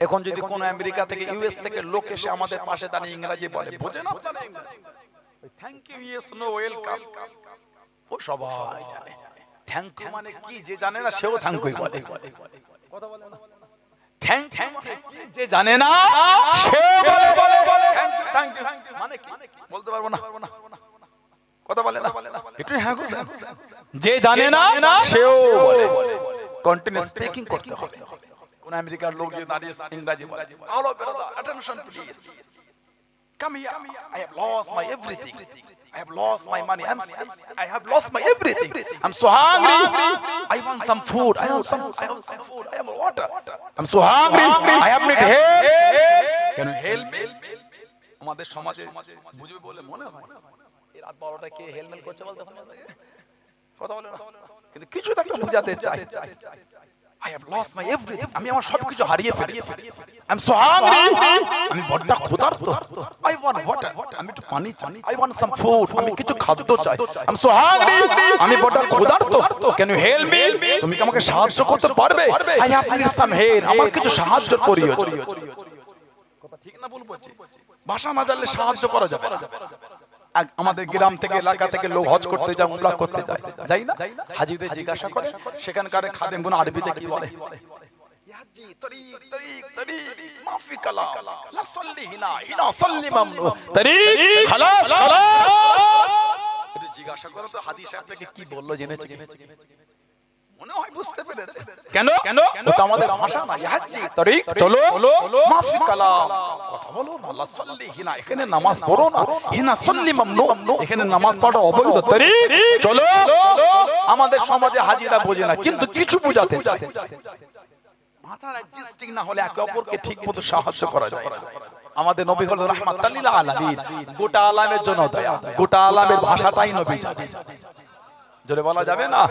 এখন যদি কোন আমেরিকা থেকে ইউএস থেকে লোক এসে আমাদের পাশে দাঁড়িয়ে ইংরেজি বলে, বোঝেন আপনারা? Thank you, yes, no, welcome, ও সবাই জানে। থ্যাংক ইউ মানে কি যে জানে না সেও থ্যাংক ইউ বলে। কথা বলে না? থ্যাংক ইউ মানে কি যে জানে না সেও বলে থ্যাংক ইউ, থ্যাংক ইউ মানে কি বলতে পারবো না। কথা বলে না? একটু হ্যাঁ গো, যে জানে না সেও বলে। কন্টিনিউ স্পিকিং করতে হবে। কোন আমেরিকার লোক যে দাঁড়িয়ে ইংরেজি বলে, all of attention please, come here, I have lost my everything, I have lost my money, I have lost my everything, I'm so hungry, I want some food, I have some food, I have water, I'm so hungry, I have need help, can you help me? আমাদের সমাজে বুঝবে বলে মনে হয় এই রাত 12টা কে helmet করছে বলতে কথা বলে না, কিন্তু কিছু তো একটা বুঝাতে চাই। I have lost my everything, আমি আমার সবকিছু হারিয়ে ফেলেছি, I'm so hungry, আমি বড্ড ক্ষুধার্ত, I want water, আমি একটু পানি চাই, I want some food, আমি কিছু খাদ্য চাই, I'm so hungry, আমি বড্ড ক্ষুধার্ত, can you help me? তুমি কি আমাকে সাহায্য করতে পারবে? I have need some help, আমার কিছু সাহায্য প্রয়োজন। কথা ঠিক না ভুল বলছি? ভাষা না জানলে সাহায্য করা যাবে না। আমাদের গ্রাম থেকে এলাকা থেকে লোক হজ করতে যায়, উমরা করতে যায়, যাই না? হাজীদের জিজ্ঞাসা করে সেখানকার খাদেমগুন আরবিতে কি বলে? ইয়াজি তরিক তরিক তরিক মাফি কালাম লা সাল্লি হিনা হিনা সাল্লি মামনু তরিক খালাস খালাস। এটা জিজ্ঞাসা করো তো হাদিস আপনাকে কি বললো জেনেছে? মনে হয় বুঝতে পেরেছে। কেন? ওটা আমাদের ভাষা না। ইয়াজি তরিক চলো মাফি কালাম, কথা বলো না, লা সাল্লি হিনা এখানে নামাজ পড়ো না, হিনা সাল্লি মামনু এখানে নামাজ পড়া অবৈধ, তরিক চলো। আমাদের সমাজে হাজিরা বোঝে না, কিন্তু কিছু বোঝাতে চায়। মাথার অ্যাডজাস্টিং না হলে একে অপরকে ঠিকমতো সাহায্য করা যায় না। আমাদের নবী হলো রাহমাতাল লিল আলামিন, গোটা আলামের জন্য দয়া, গোটা আলামের ভাষাটাই নবী জানে। জোরে বলা যাবে না?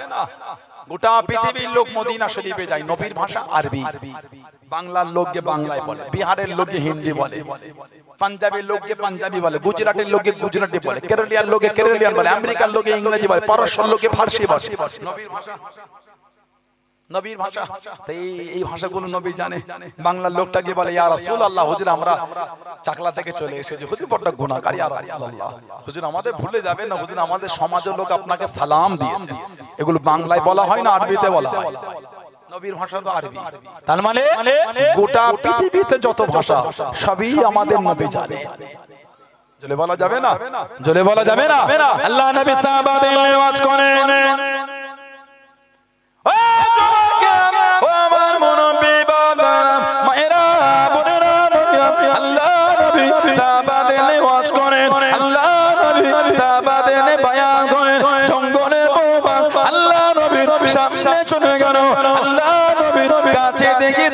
গোটা পৃথিবীর লোক মদিনা শরীফে যায়, নবীর ভাষা আরবি, বাংলার লোককে বাংলায় বলে, বিহারের লোককে হিন্দি বলে, পাঞ্জাবের লোককে পাঞ্জাবি বলে, গুজরাটের লোককে গুজরাটি বলে, কেরালিয়ার লোকে কেরালিয়ান বলে, আমেরিকার লোকে ইংরেজি বলে, পারস্যের লোকে ফার্সি বলে। নবীর ভাষা, নবীর ভাষা, তাই এই ভাষাগুলো নবী জানে। বাংলার লোকটাকে বলে ইয়া রাসূলুল্লাহ, হুজুর আমরা চাকলা থেকে চলে এসেছি, হুজুর বড় গুনাহগার ইয়া রাসূলুল্লাহ, হুজুর আমাদের ভুলে যাবেন না, হুজুর আমাদের সমাজের লোক আপনাকে সালাম দিয়েছে। এগুলো বাংলায় বলা হয় না, আরবিতে বলা হয়। নবীর ভাষা তো আরবি, তার মানে গোটা পৃথিবীতে যত ভাষা সবই আমাদের নবী জানে। জলে বলা যাবে না? জলে বলা যাবে না? আল্লাহ নবী সাহাবাদের ওয়াজ করেন,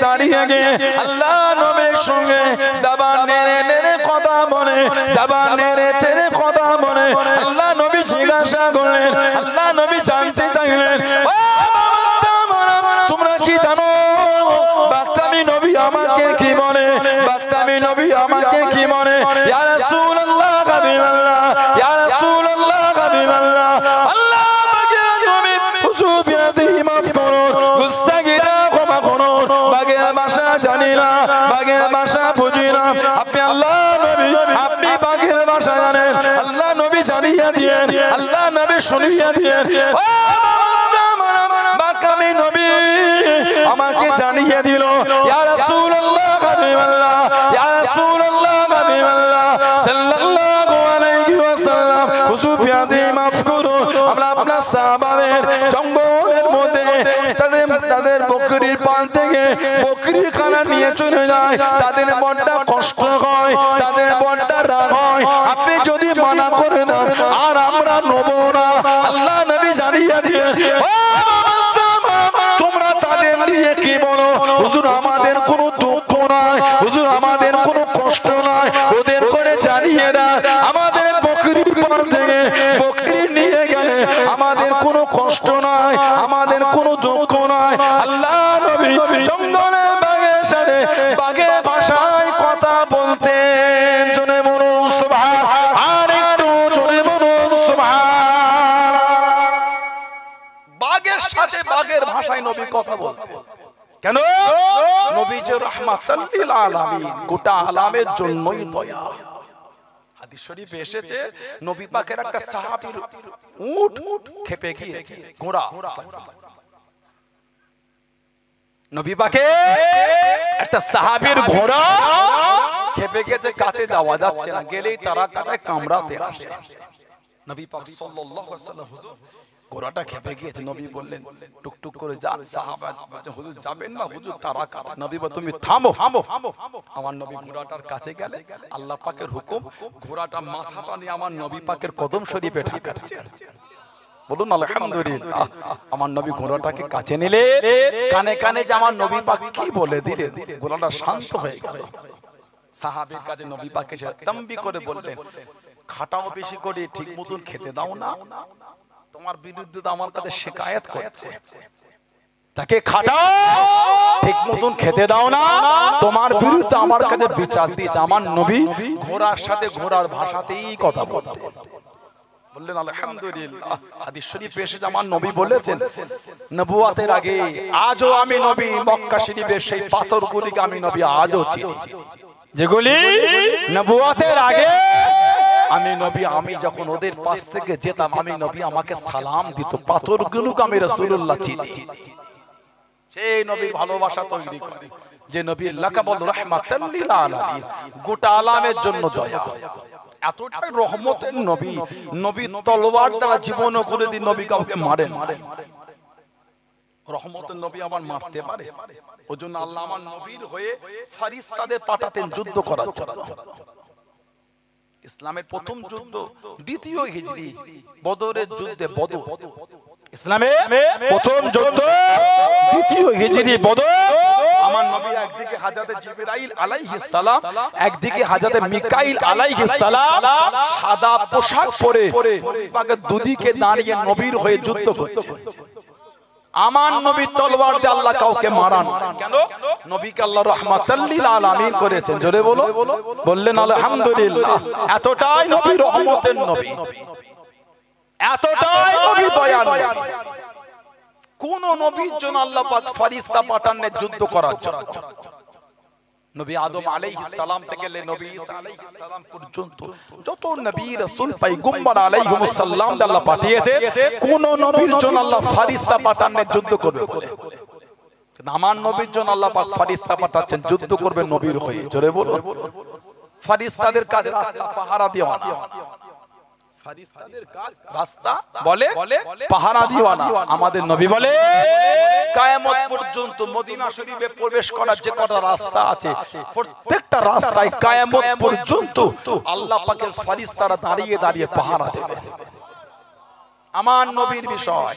দাঁড়িয়ে গিয়ে আল্লাহ নবীর সঙ্গে জবান নেড়ে নেড়ে কথা বলে, জবান নেড়ে চেড়ে কথা বলে। আল্লাহ নবী জিজ্ঞাসা করলেন, আল্লাহ নবী জানতে চাইলেন, তোমরা কি জানো বাক্তামি নবী আমাকে কি বলে? বাক্তামি নবী আমাকে কি বলে? ইয়া রাসূলুল্লাহ হাবিবাল্লাহ, ইয়া রাসূলুল্লাহ হাবিবাল্লাহ, আল্লাহ আমাকে নবী হুজুর বিয়াদি মাফ করুন, গুস্তাগিরা ক্ষমা করুন, বাগের ভাষা জানি না, বাগের ভাষা বুঝি না, আপনি আল্লাহ নবী, আপনি বাগের ভাষা জানেন, আল্লাহ নবী জানিয়ে দিয়েন, আল্লাহ নবী শুনিয়ে দিয়েন। বাক্তামি নবী আমাকে জানিয়ে দিল, ইয়া রাসূলুল্লাহ হাবিবাল্লাহ, ইয়া রাসূলুল্লাহ হাবিবাল্লাহ সাল্লাল্লাহু আলাইহি ওয়াসাল্লাম, হুজুর বিয়াদি মাফ করুন, আমরা আপনার সাহাবাদের জঙ্গলের মধ্যে তাদের বকরির পাল থেকে বকরি খানা নিয়ে চলে যায়, তাদের মনটা কষ্ট হয়, তাদের মনটা রাগ হয়, আপনি যদি মানা করে দেন আর আমরা নেব না। আল্লাহ নবী জানিয়ে দিয়ে, তোমরা তাদের নিয়ে কি বলো? হুজুর আমাদের কোনো দুঃখ নাই, হুজুর আমাদের কোনো কষ্ট নাই, ওদের করে জানিয়ে দেন আমাদের বকরির পাল থেকে বকরি নিয়ে গেলে আমাদের কোনো কষ্ট নাই, আমাদের কোনো দুঃখ নাই। আল্লাহ নবী জঙ্গলে বাঘের সাথে বাঘের ভাষায় কথা বলতেন। জোরে বলুন সুবহান, আর একটু জোরে বলুন সুবহান। বাঘের সাথে বাঘের ভাষায় নবী কথা বলতেন। কেন? নবী যে রাহমাতাল লিল আলামিন, গোটা আলামের জন্যই দয়া। হাদিস শরীফে এসেছে নবী পাকের একটা সাহাবীর উট খেপে গিয়েছে, ঘোড়া। নবী পাকে একটা সাহাবীর ঘোড়া খেপে গেছে, কাছে যাওয়া যাচ্ছে না, গেলেই তারা কাটায় কামড়াতে আসে। নবী পাক সাল্লাল্লাহু আলাইহি ওয়াসাল্লাম, হুজুর ঘোড়াটা খেপে গিয়েছে। নবী বললেন টুকটুক করে যান। সাহাবা হুজুর যাবেন না হুজুর, তারা কাটা। নবী বলেন তুমি থামো। আমার নবী ঘোড়াটার কাছে গেলে আল্লাহ পাকের হুকুম, ঘোড়াটা মাথাটা নিয়ে আমার নবী পাকের কদম শরীফে ঠেকাচ্ছে। বলুন আলহামদুলিল্লাহ। আমার নবী ঘোড়াটাকে কাছে নিলে কানে কানে যে আমার নবী পাক কি বলে দিলেন, ঘোড়াটা শান্ত হয়ে গেল। সাহাবীর কাছে নবী পাক এসে তাম্বি করে বললেন, খাটাও বেশি করে, ঠিক মতন খেতে দাও না, তোমার বিরুদ্ধে আমার কাছে শিকায়েত করছে। তাকে খাটাও, ঠিক মতন খেতে দাও না, তোমার বিরুদ্ধে আমার কাছে বিচার দিয়েছে। আমার নবী ঘোড়ার সাথে ঘোড়ার ভাষাতেই কথা বলতেন। বললেন আলহামদুলিল্লাহ। হাদিস শরীফে এসেছে আমার নবী বলেছেন, নবুয়তের আগে আজও আমি নবী মক্কা শরীফের সেই পাথরগুলিকে আমি নবী আজও চিনি, যেগুলি নবুয়তের আগে আমি নবী, আমি যখন ওদের পাশ থেকে যেতাম আমি নবী আমাকে সালাম দিত, পাথরগুলোকে আমি রাসূলুল্লাহ চিনি। সেই নবীর ভালোবাসা তৈরি করে যে নবীর লাকাবুল রাহমাতাল লিল আলামিন, গোটা আলামের জন্য দয়া। এতটাই রহমতের নবী, নবী তলোয়ার দ্বারা জীবনও করে দিন, নবী কাউকে মারেন। রহমতের নবী আবার মারতে পারে, ওজন্য আল্লাহ আমার নবীর হয়ে ফেরেশতাদের পাঠাতেন যুদ্ধ করার জন্য। ইসলামের প্রথম যুদ্ধ দ্বিতীয় হিজরি বদরের যুদ্ধে, বদর ইসলামের প্রথম যুদ্ধ দ্বিতীয় হিজরি বদর। আমার নবী একদিকে হযরত জিবরাইল আলাইহিস সালাম, একদিকে হযরত মিকাইল আলাইহিস সালাম সাদা পোশাক পরে পাকে দুদিকে দাঁড়িয়ে নবীর হয়ে যুদ্ধ করছে। আমার নবী তলোয়ার দিয়ে আল্লাহ কাউকে মারান কেন? নবীকে আল্লাহ রাহমাতাল লিল আলামিন করেছেন। জোরে বলো, বললেন আলহামদুলিল্লাহ। এতটাই নবী রহমতের নবী, এতটাই নবী দয়ার নবী। কোন নবীর জন্য আল্লাহ পাক ফেরেশতা পাঠান যুদ্ধ করার জন্য? নবী আদম আলাইহিস সালাম থেকে নবী ঈসা আলাইহিস সালাম পর্যন্ত যত নবী রাসূল পয়গম্বর আলাইহিমুস সালাম আল্লাহ পাঠিয়েছে, কোন নবীর জন্য আল্লাহ ফেরেশতা পাঠান যুদ্ধ করবে বলে? আমার নবীর জন্য আল্লাহ পাক ফেরেশতা পাঠাচ্ছেন যুদ্ধ করবে নবীর হয়ে। জোরে বলুন। ফেরেশতাদের কাজ রাস্তা পাহারা দেওয়া না, ফেরেশতাদের কাজ রাস্তা বলে পাহারা দেওয়া না। আমাদের নবী বলে কিয়ামত পর্যন্ত মদিনা শরীফে প্রবেশ করার যে কটা রাস্তা আছে, প্রত্যেকটা রাস্তায় কিয়ামত পর্যন্ত আল্লাহ পাকের ফেরেশতারা দাঁড়িয়ে দাঁড়িয়ে পাহারা দেবে। আমার নবীর বিষয়,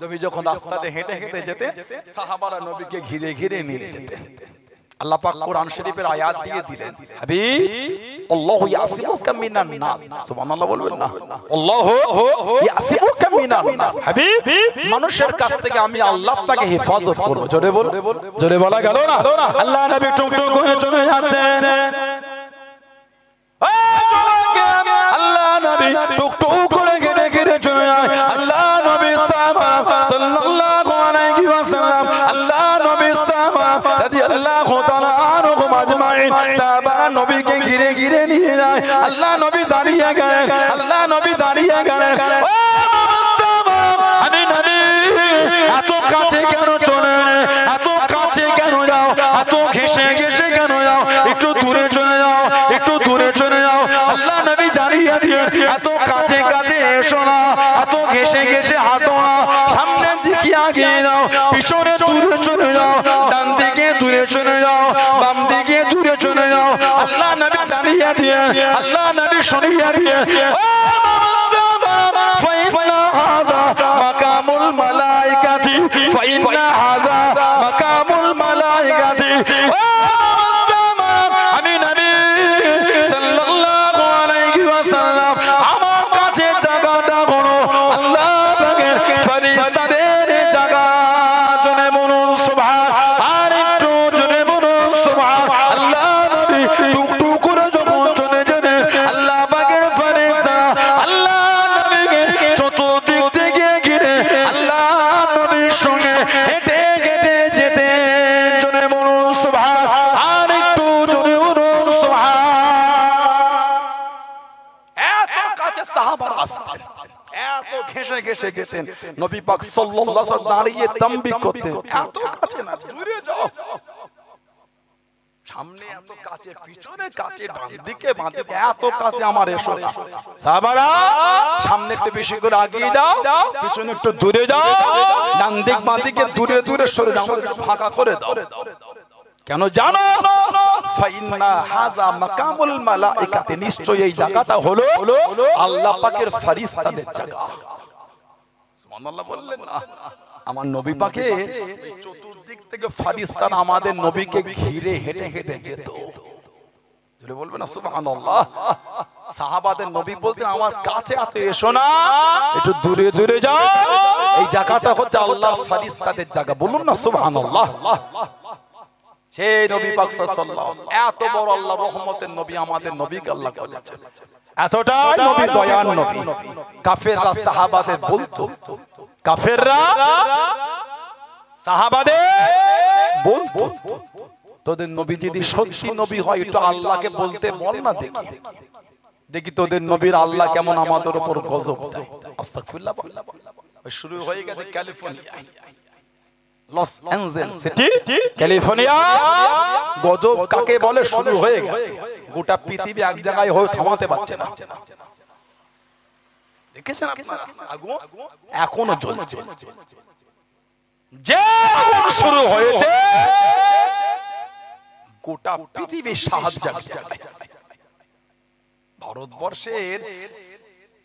নবী যখন রাস্তাতে হেঁটে হেঁটে যেতে, সাহাবারা নবীকে ঘিরে ঘিরে নিয়ে যেতেন। আল্লাহ পাক কোরআন শরীফের আয়াত দিয়ে দিলেন, হাবিব আল্লাহু ইয়াসিমুকা মিনান নাস। সুবহানাল্লাহ বলবেন না? আল্লাহু ইয়াসিমুকা মিনান নাস। হাবিব মানুষের কাছ থেকে আমি আল্লাহ আপনাকে হেফাজত করব। জোরে বল, জোরে বলা গেল না? আল্লাহ নবী টুকটুক করে চলে যাচ্ছেন, আল্লাহ নবী টুকটুক করে ঘিরে ঘিরে চলে যায়। আল্লাহ নবী সাল্লাল্লাহু আলাইহি ওয়াসাল্লাম, আল্লাহ নবী রাদিয়াল্লাহু তাআলা আনহুম আজমাইন সাহাবারা নবীকে ঘিরে ঘিরে নিয়ে যায়। আল্লাহ নবী দাঁড়িয়ে গেলেন, আল্লাহ নবী দাঁড়িয়ে গেলেন। আমি নবী এত কাছে কেন চলে, এত কাছে কেন যাও, এত ঘেঁষে ঘেঁষে কেন যাও? একটু দূরে চলে যাও, একটু দূরে চলে যাও। আল্লাহ নবী জানিয়ে দিয়ে এত কাছে কাছে এসো না, এত ঘেঁষে ঘেঁষে হাঁটো না, সামনের দিকে আগিয়ে যাও, পিছনে দূরে চলে যাও, ডান দিকে দূরে চলে যাও, বাম দিকে দূরে চলে যাও। আল্লাহ নবী জানিয়ে দিয়ে, আল্লাহ নবী শুনিয়ে দিয়ে, ফাইন্না হাযা মাকামুল মালাইকাতি, ফাইন্না হাযা মাকামুল মালাইকাতি। আমি নবী সাল্লাল্লাহু আলাইহি ওয়াসাল্লাম, আমার কাছে জায়গাটা হলো আল্লাহ পাকের ফেরেশতাদের জায়গা। জোরে বলুন সুবহান, আর একটু জোরে বলুন সুবহান। আল্লাহ নবী টুকটুক করে যখন চলে যেতে, আল্লাহ পাকের ফেরেশতা আল্লাহ নবীকে চতুর্দিক থেকে ঘিরে আল্লাহ নবীর সঙ্গে হেঁটে হেঁটে যেতে। জোরে বলুন সুবহান। আসতেন, এত ঘেঁষে ঘেঁষে যেতেন। নবী পাক সাল্লাল্লাহু আলাইহি ওয়াসাল্লাম দাঁড়িয়ে তামবিক করতেন, এত কাছে না, দূরে যাও। সামনে এত কাছে, পিছনে কাছে, ডান দিকে বাঁ দিকে এত কাছে আমার এসো না। সাহাবারা সামনে একটু বেশি করে আগিয়ে যাও, পিছনে একটু দূরে যাও, ডান দিক বাঁ দিকে দূরে দূরে সরে যাও, ফাঁকা করে দাও। কেন জানো? ফাইন্না হাযা মাকামুল মালাইকাতি, নিশ্চয়ই এই জায়গাটা হলো আল্লাহ পাকের ফেরেশতাদের জায়গা। সুবহানাল্লাহ বললেন না? আমার নবী পাকে চতুর্দিক থেকে ফেরেশতারা আমাদের নবীকে ঘিরে হেঁটে হেঁটে যেত। জোরে বলবেন না সুবহানাল্লাহ? সাহাবাদের নবী বলতেন আমার কাছে এত এসো না, একটু দূরে দূরে যাও, এই জায়গাটা হচ্ছে আল্লাহর ফেরেশতাদের জায়গা। বলুন না সুবহানাল্লাহ? সেই নবী পাক সাল্লাল্লাহু আলাইহি ওয়াসাল্লাম এত বড় আল্লাহর রহমতের নবী, আমাদের নবীকে আল্লাহ বলেছেন, এতটাই নবী দয়ার নবী। কাফেররা সাহাবাদের বলতো, কাফেররা সাহাবাদের বলতো, তোদের নবী যদি সত্যি নবী হয় একটু আল্লাহকে বলতে বল না, দেখি দেখি তোদের নবীর আল্লাহ কেমন আমাদের উপর গজব দেয়। আস্তাগফিরুল্লাহ। শুরু হয়ে গেছে California, Los Angeles city, California. গজব কাকে বলে শুরু হয়ে গেছে। গোটা পৃথিবী এক জায়গায় হয়ে থামাতে পারছে না। দেখেছেন আপনারা? আগুন এখনো জ্বলছে। যে আগুন শুরু হয়েছে গোটা পৃথিবীর সাহায্য চায়। ভারতবর্ষের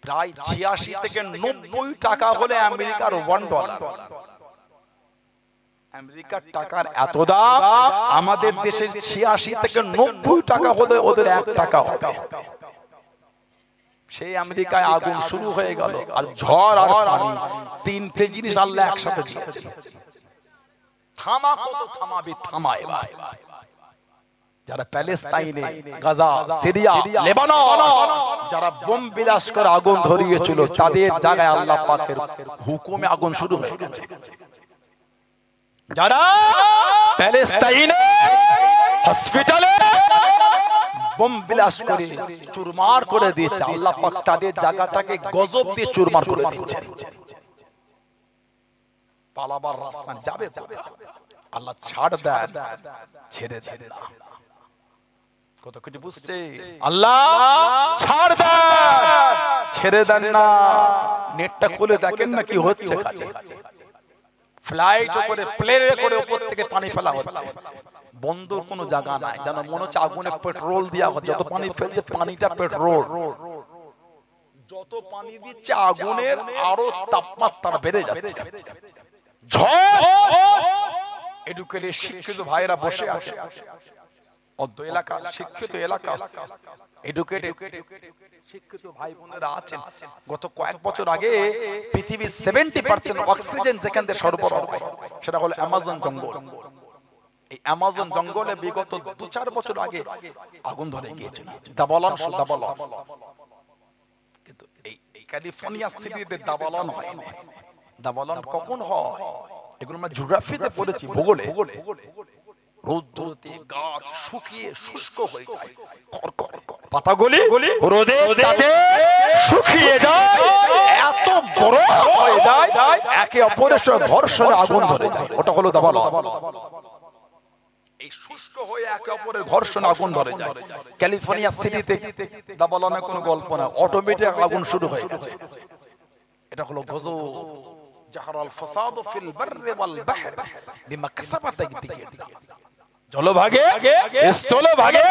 প্রায় ৮৬ থেকে ৯০ টাকা হলে আমেরিকার $1। আমেরিকার টাকার এত দাম, আমাদের দেশের ৮৬ থেকে ৯০ টাকা হলে ওদের ১ টাকা হবে। সেই আমেরিকায় আগুন শুরু হয়ে গেল, আর ঝড় আর পানি, তিনটে জিনিস আল্লাহ একসাথে দিয়েছেন। থামা কত থামাবি, থামা এবার। যারা প্যালেস্তাইনে, গাজা, সিরিয়া, লেবানন যারা বোম বিলাস করে আগুন ধরিয়েছিল, তাদের জায়গায় আল্লাহ পাকের হুকুমে আগুন শুরু হয়ে গেছে। যারা প্যালেস্তাইনে হসপিটালে বোম বিলাস করে চুরমার করে দিয়েছে, আল্লাহ পাক তাদের জায়গাটাকে গজব দিয়ে চুরমার করে দিচ্ছেন। পালাবার রাস্তা যাবে কোথায়? আল্লাহ ছাড় দেন, ছেড়ে দেন না। কত কিছু বুঝছে? আল্লাহ ছাড় দেন, ছেড়ে দেন না। নেটটা খুলে দেখেন না কি হচ্ছে। ফ্লাইট করে, প্লেনে করে উপর থেকে পানি ফেলা হচ্ছে। বন্ধ কোনো জায়গা নাই, যেন মনে হচ্ছে আগুনে পেট্রোল দেওয়া হচ্ছে। যত পানি ফেলছে পানিটা পেট্রোল, যত পানি দিচ্ছে আগুনের আরো তাপমাত্রা বেড়ে যাচ্ছে। ঝড় এডুকেটেড শিক্ষিত ভাইরা বসে আছে, অর্ধ এলাকা শিক্ষিত এলাকা, এডুকেটেড শিক্ষিত ভাই বোনেরা আছেন। গত কয়েক বছর আগে পৃথিবীর 70% অক্সিজেন যেখান থেকে সরবরাহ হয় সেটা হলো অ্যামাজন জঙ্গল। এই অ্যামাজন জঙ্গলে বিগত 2-4 বছর আগে আগুন ধরে গিয়েছিল। দাবালন, দাবালন। কিন্তু এই ক্যালিফোর্নিয়া সিটিতে দাবালন হয়নি। দাবালন কখন হয়? এগুলো আমরা জিওগ্রাফিতে পড়েছি, ভূগোলে। রৌদ্রতে গাছ শুকিয়ে শুষ্ক হয়ে যায়, পাতাগুলি রোদে তাতে শুকিয়ে যায়, এত গরম হয়ে যায়, একে অপরের সঙ্গে ঘর্ষণে আগুন ধরে যায়। ওটা হলো দাবালন। এই শুষ্ক হয়ে একে অপরের ঘর্ষণে আগুন ধরে যায়। ক্যালিফোর্নিয়া সিটিতে দাবালনের কোনো গল্প না, অটোমেটিক আগুন শুরু হয়ে গেছে। এটা হলো গজব। জাহারাল ফাসাদু ফিল বাররি ওয়াল বাহর বিমা কাসাবাত আইদিহিম। জলভাগে, স্থলভাগে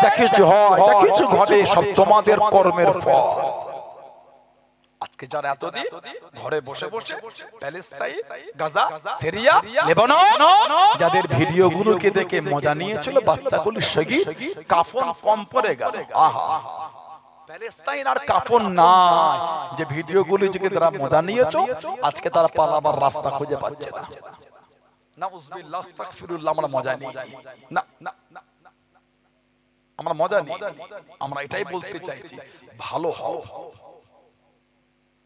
যা কিছু হয়, যা কিছু ঘটে, সব তোমাদের কর্মের ফল। আজকে যারা এতদিন ঘরে বসে বসে প্যালেস্তাইন, গাজা, সিরিয়া, লেবানন যাদের ভিডিওগুলোকে দেখে মজা নিয়েছিল, বাচ্চাগুলো শহীদ, কাফন কম পড়ে গেল। আহা, প্যালেস্তাইন আর কাফন নাই। যে ভিডিওগুলো থেকে তারা মজা নিয়েছো, আজকে তারা পালাবার রাস্তা খুঁজে পাচ্ছে না। নাউযুবিল্লাহ, আস্তাগফিরুল্লাহ। আমরা মজা নেই না, না, আমরা মজা নেই। আমরা এটাই বলতে চাইছি, ভালো হও।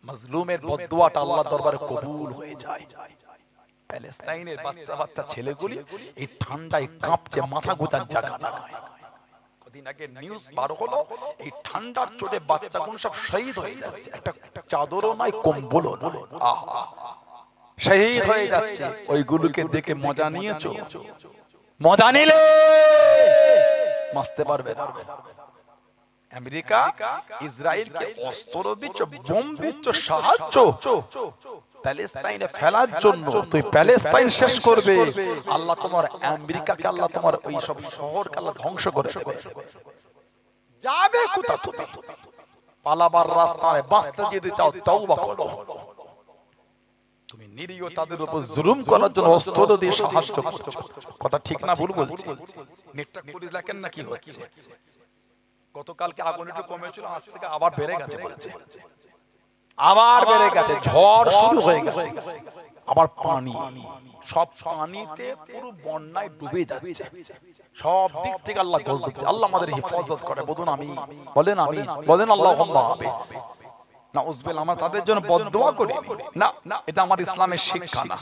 মাজলুমের বদদুয়াটা আল্লাহর দরবারে কবুল হয়ে যায়। প্যালেস্তাইনের বাচ্চা বাচ্চা ছেলেগুলি এই ঠান্ডায় কাঁপছে, মাথা গোজার জায়গা নাই। কদিন আগে নিউজ বার হলো, এই ঠান্ডার চোটে বাচ্চাগুলো সব শহীদ হয়ে যাচ্ছে, একটা চাদরও নাই, কম্বলও নাই, আহা শহীদ হয়ে যাচ্ছে। ওইগুলোকে দেখে মজা নিয়েছো? মজা নিলে বাঁচতে পারবে না। আমেরিকা ইসরায়েলকে অস্ত্র দিচ্ছ, বোম দিচ্ছ, সাহায্য প্যালেস্তাইনে ফেলার জন্য। তুই প্যালেস্তাইন শেষ করবে, আল্লাহ তোমার আমেরিকাকে, আল্লাহ তোমার ওই সব শহরকে আল্লাহ ধ্বংস করে দেবে। যাবে কোথা তুমি? পালাবার রাস্তায় বাঁচতে যদি চাও তওবা করো। তুমি নিরীহ তাদের উপর জুলুম করার জন্য অস্ত্র দিয়ে সাহায্য করছো। কথা ঠিক না ভুল বলছি? নেটটা করে দেখেন না কি হচ্ছে। গতকালকে আগুন একটু কমেছিল, আজ থেকে আবার বেড়ে গেছে বলছে, আবার বেড়ে গেছে, ঝড় শুরু হয়ে গেছে, আবার পানি, সব পানিতে পুরো বন্যায় ডুবে যাচ্ছে। সব দিক থেকে আল্লাহ গজব, আল্লাহ আমাদের হেফাজত করে। বলুন আমি, বলেন আমি, বলেন আল্লাহুম্মা আমিন। না উজবিল, আমরা তাদের জন্য বদদুয়া করি না, এটা আমার ইসলামের শিক্ষা না।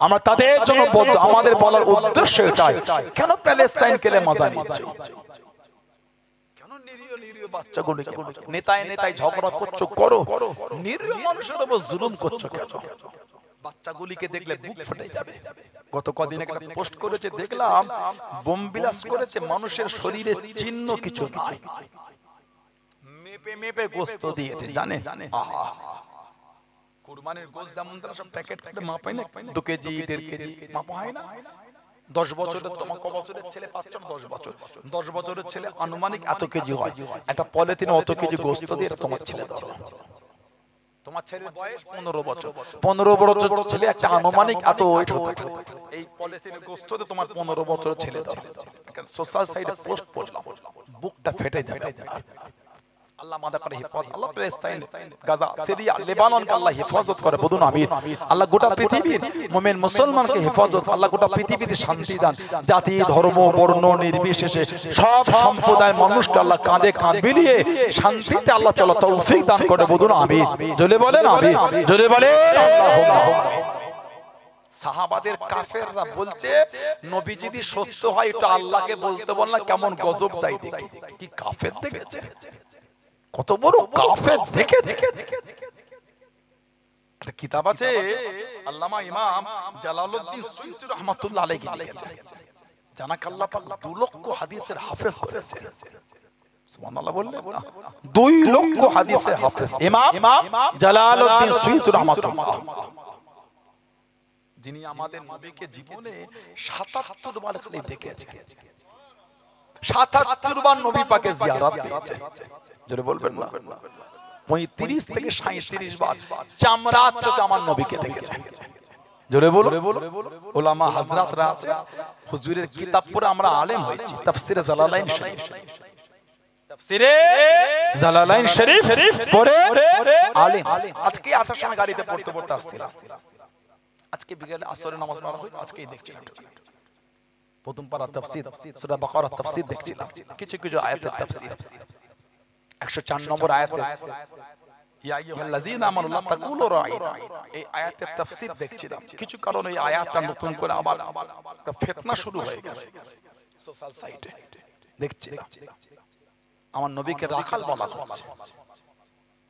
আমরা তাদের জন্য আমাদের বলার উদ্দেশ্য এটাই, কেন প্যালেস্তাইনকে মজা নিচ্ছ? কেন নিরীহ বাচ্চাগুলোকে নেতায় নেতায় ঝগড়া করছো? করো, নিরীহ মানুষের উপর জুলুম করছো কেন? বাচ্চাগুলিকে দেখলে বুক ফেটে যাবে। গত কদিন একটা পোস্ট করেছে দেখলাম, বোম বিলাস করেছে, মানুষের শরীরে চিহ্ন কিছু নাই, মেপে মেপে গোশত দিয়েছে, জানে? আহা, কুরবানির গোশত যেমন তারা সব প্যাকেট করে মাপায় না, 2 কেজি 1.5 কেজি মাপা হয় না? 10 বছরের, তোমার ক বছরের ছেলে পাচ্ছ? 10 বছর, 10 বছরের ছেলে আনুমানিক এত কেজি হয়। একটা পলিথিনে অত কেজি গোশত দিয়ে তোমার ছেলে দাও। তোমার ছেলের বয়স 15 বছর, 15 বছর ছেলে একটা আনুমানিক এত ওয়েট হতে, এই পলিথিনের গোশত দিয়ে তোমার 15 বছরের ছেলে দাও। সোশ্যাল সাইটে পোস্ট পড়লাম, বুকটা ফেটে যাবে। আল্লাহ আমাদের করে হেফাজত, আল্লাহ প্যালেস্তাইন, গাজা, সিরিয়া, লেবাননকে আল্লাহ হেফাজত করে। বলুন আমিন। আল্লাহ গোটা পৃথিবীর মুমিন মুসলমানকে হেফাজত, আল্লাহ গোটা পৃথিবীতে শান্তি দান। জাতি ধর্ম বর্ণ নির্বিশেষে সব সম্প্রদায়ের মানুষকে আল্লাহ কাঁধে কাঁধ মিলিয়ে শান্তিতে আল্লাহ চলো তৌফিক দান করে। বলুন আমিন। জোরে বলেন আমিন, জোরে বলেন আল্লাহুম্মা। সাহাবাদের কাফেররা বলছে, নবী যদি সত্য হয় এটা আল্লাহকে বলতে বল না, কেমন গজব দেয় দেখি। কি কাফের দেখেছে, কত বড় কাফের দেখেছে। একটা কিতাব আছে, আল্লামা ইমাম জালালউদ্দিন সুয়ুতী রাহমাতুল্লাহ আলাইহি লিখেছেন, জানাক আল্লাহ পাক 2 লক্ষ হাদিসের হাফেজ করেছে। সুবহানাল্লাহ বললেন না? 2 লক্ষ হাদিসের হাফেজ ইমাম জালালউদ্দিন সুয়ুতী রাহমাতুল্লাহ, যিনি আমাদের নবীকে জীবনে 77 বার খালি দেখেছেন, 77 বার নবী পাকে জিয়ারত করেছেন। জোরে বলবেন না? 35 থেকে 37 বার চামড়ার চোখে আমার নবীকে দেখেছেন। জোরে বলো। উলামা হযরতরা আছে, হুজুরের কিতাব পড়ে আমরা আলেম হয়েছি। তাফসীরে জালালাইন শরীফ, তাফসীরে জালালাইন শরীফ পড়ে আলেম। আজকে আসার সময় গাড়িতে পড়তে পড়তে আসছিলাম, আজকে বিকেলে আসরের নামাজ পড়া হলো, আজকেই দেখছিলাম প্রথম পারা তাফসীর সূরা বাকারা তাফসীর দেখছিলাম, কিছু কিছু আয়াতের তাফসীর। 104 নম্বর আয়াতে ইয়া আইয়ুহাল্লাযীনা আমানু লা তাকুলু রাঈনা, এই আয়াতের তাফসীর দেখছিলাম। কিছু কারণে এই আয়াতটা নতুন করে আবার একটা ফিতনা শুরু হয়ে গেছে সোশ্যাল সাইটে। দেখছি আমার নবীকে রাখাল বলা হচ্ছে।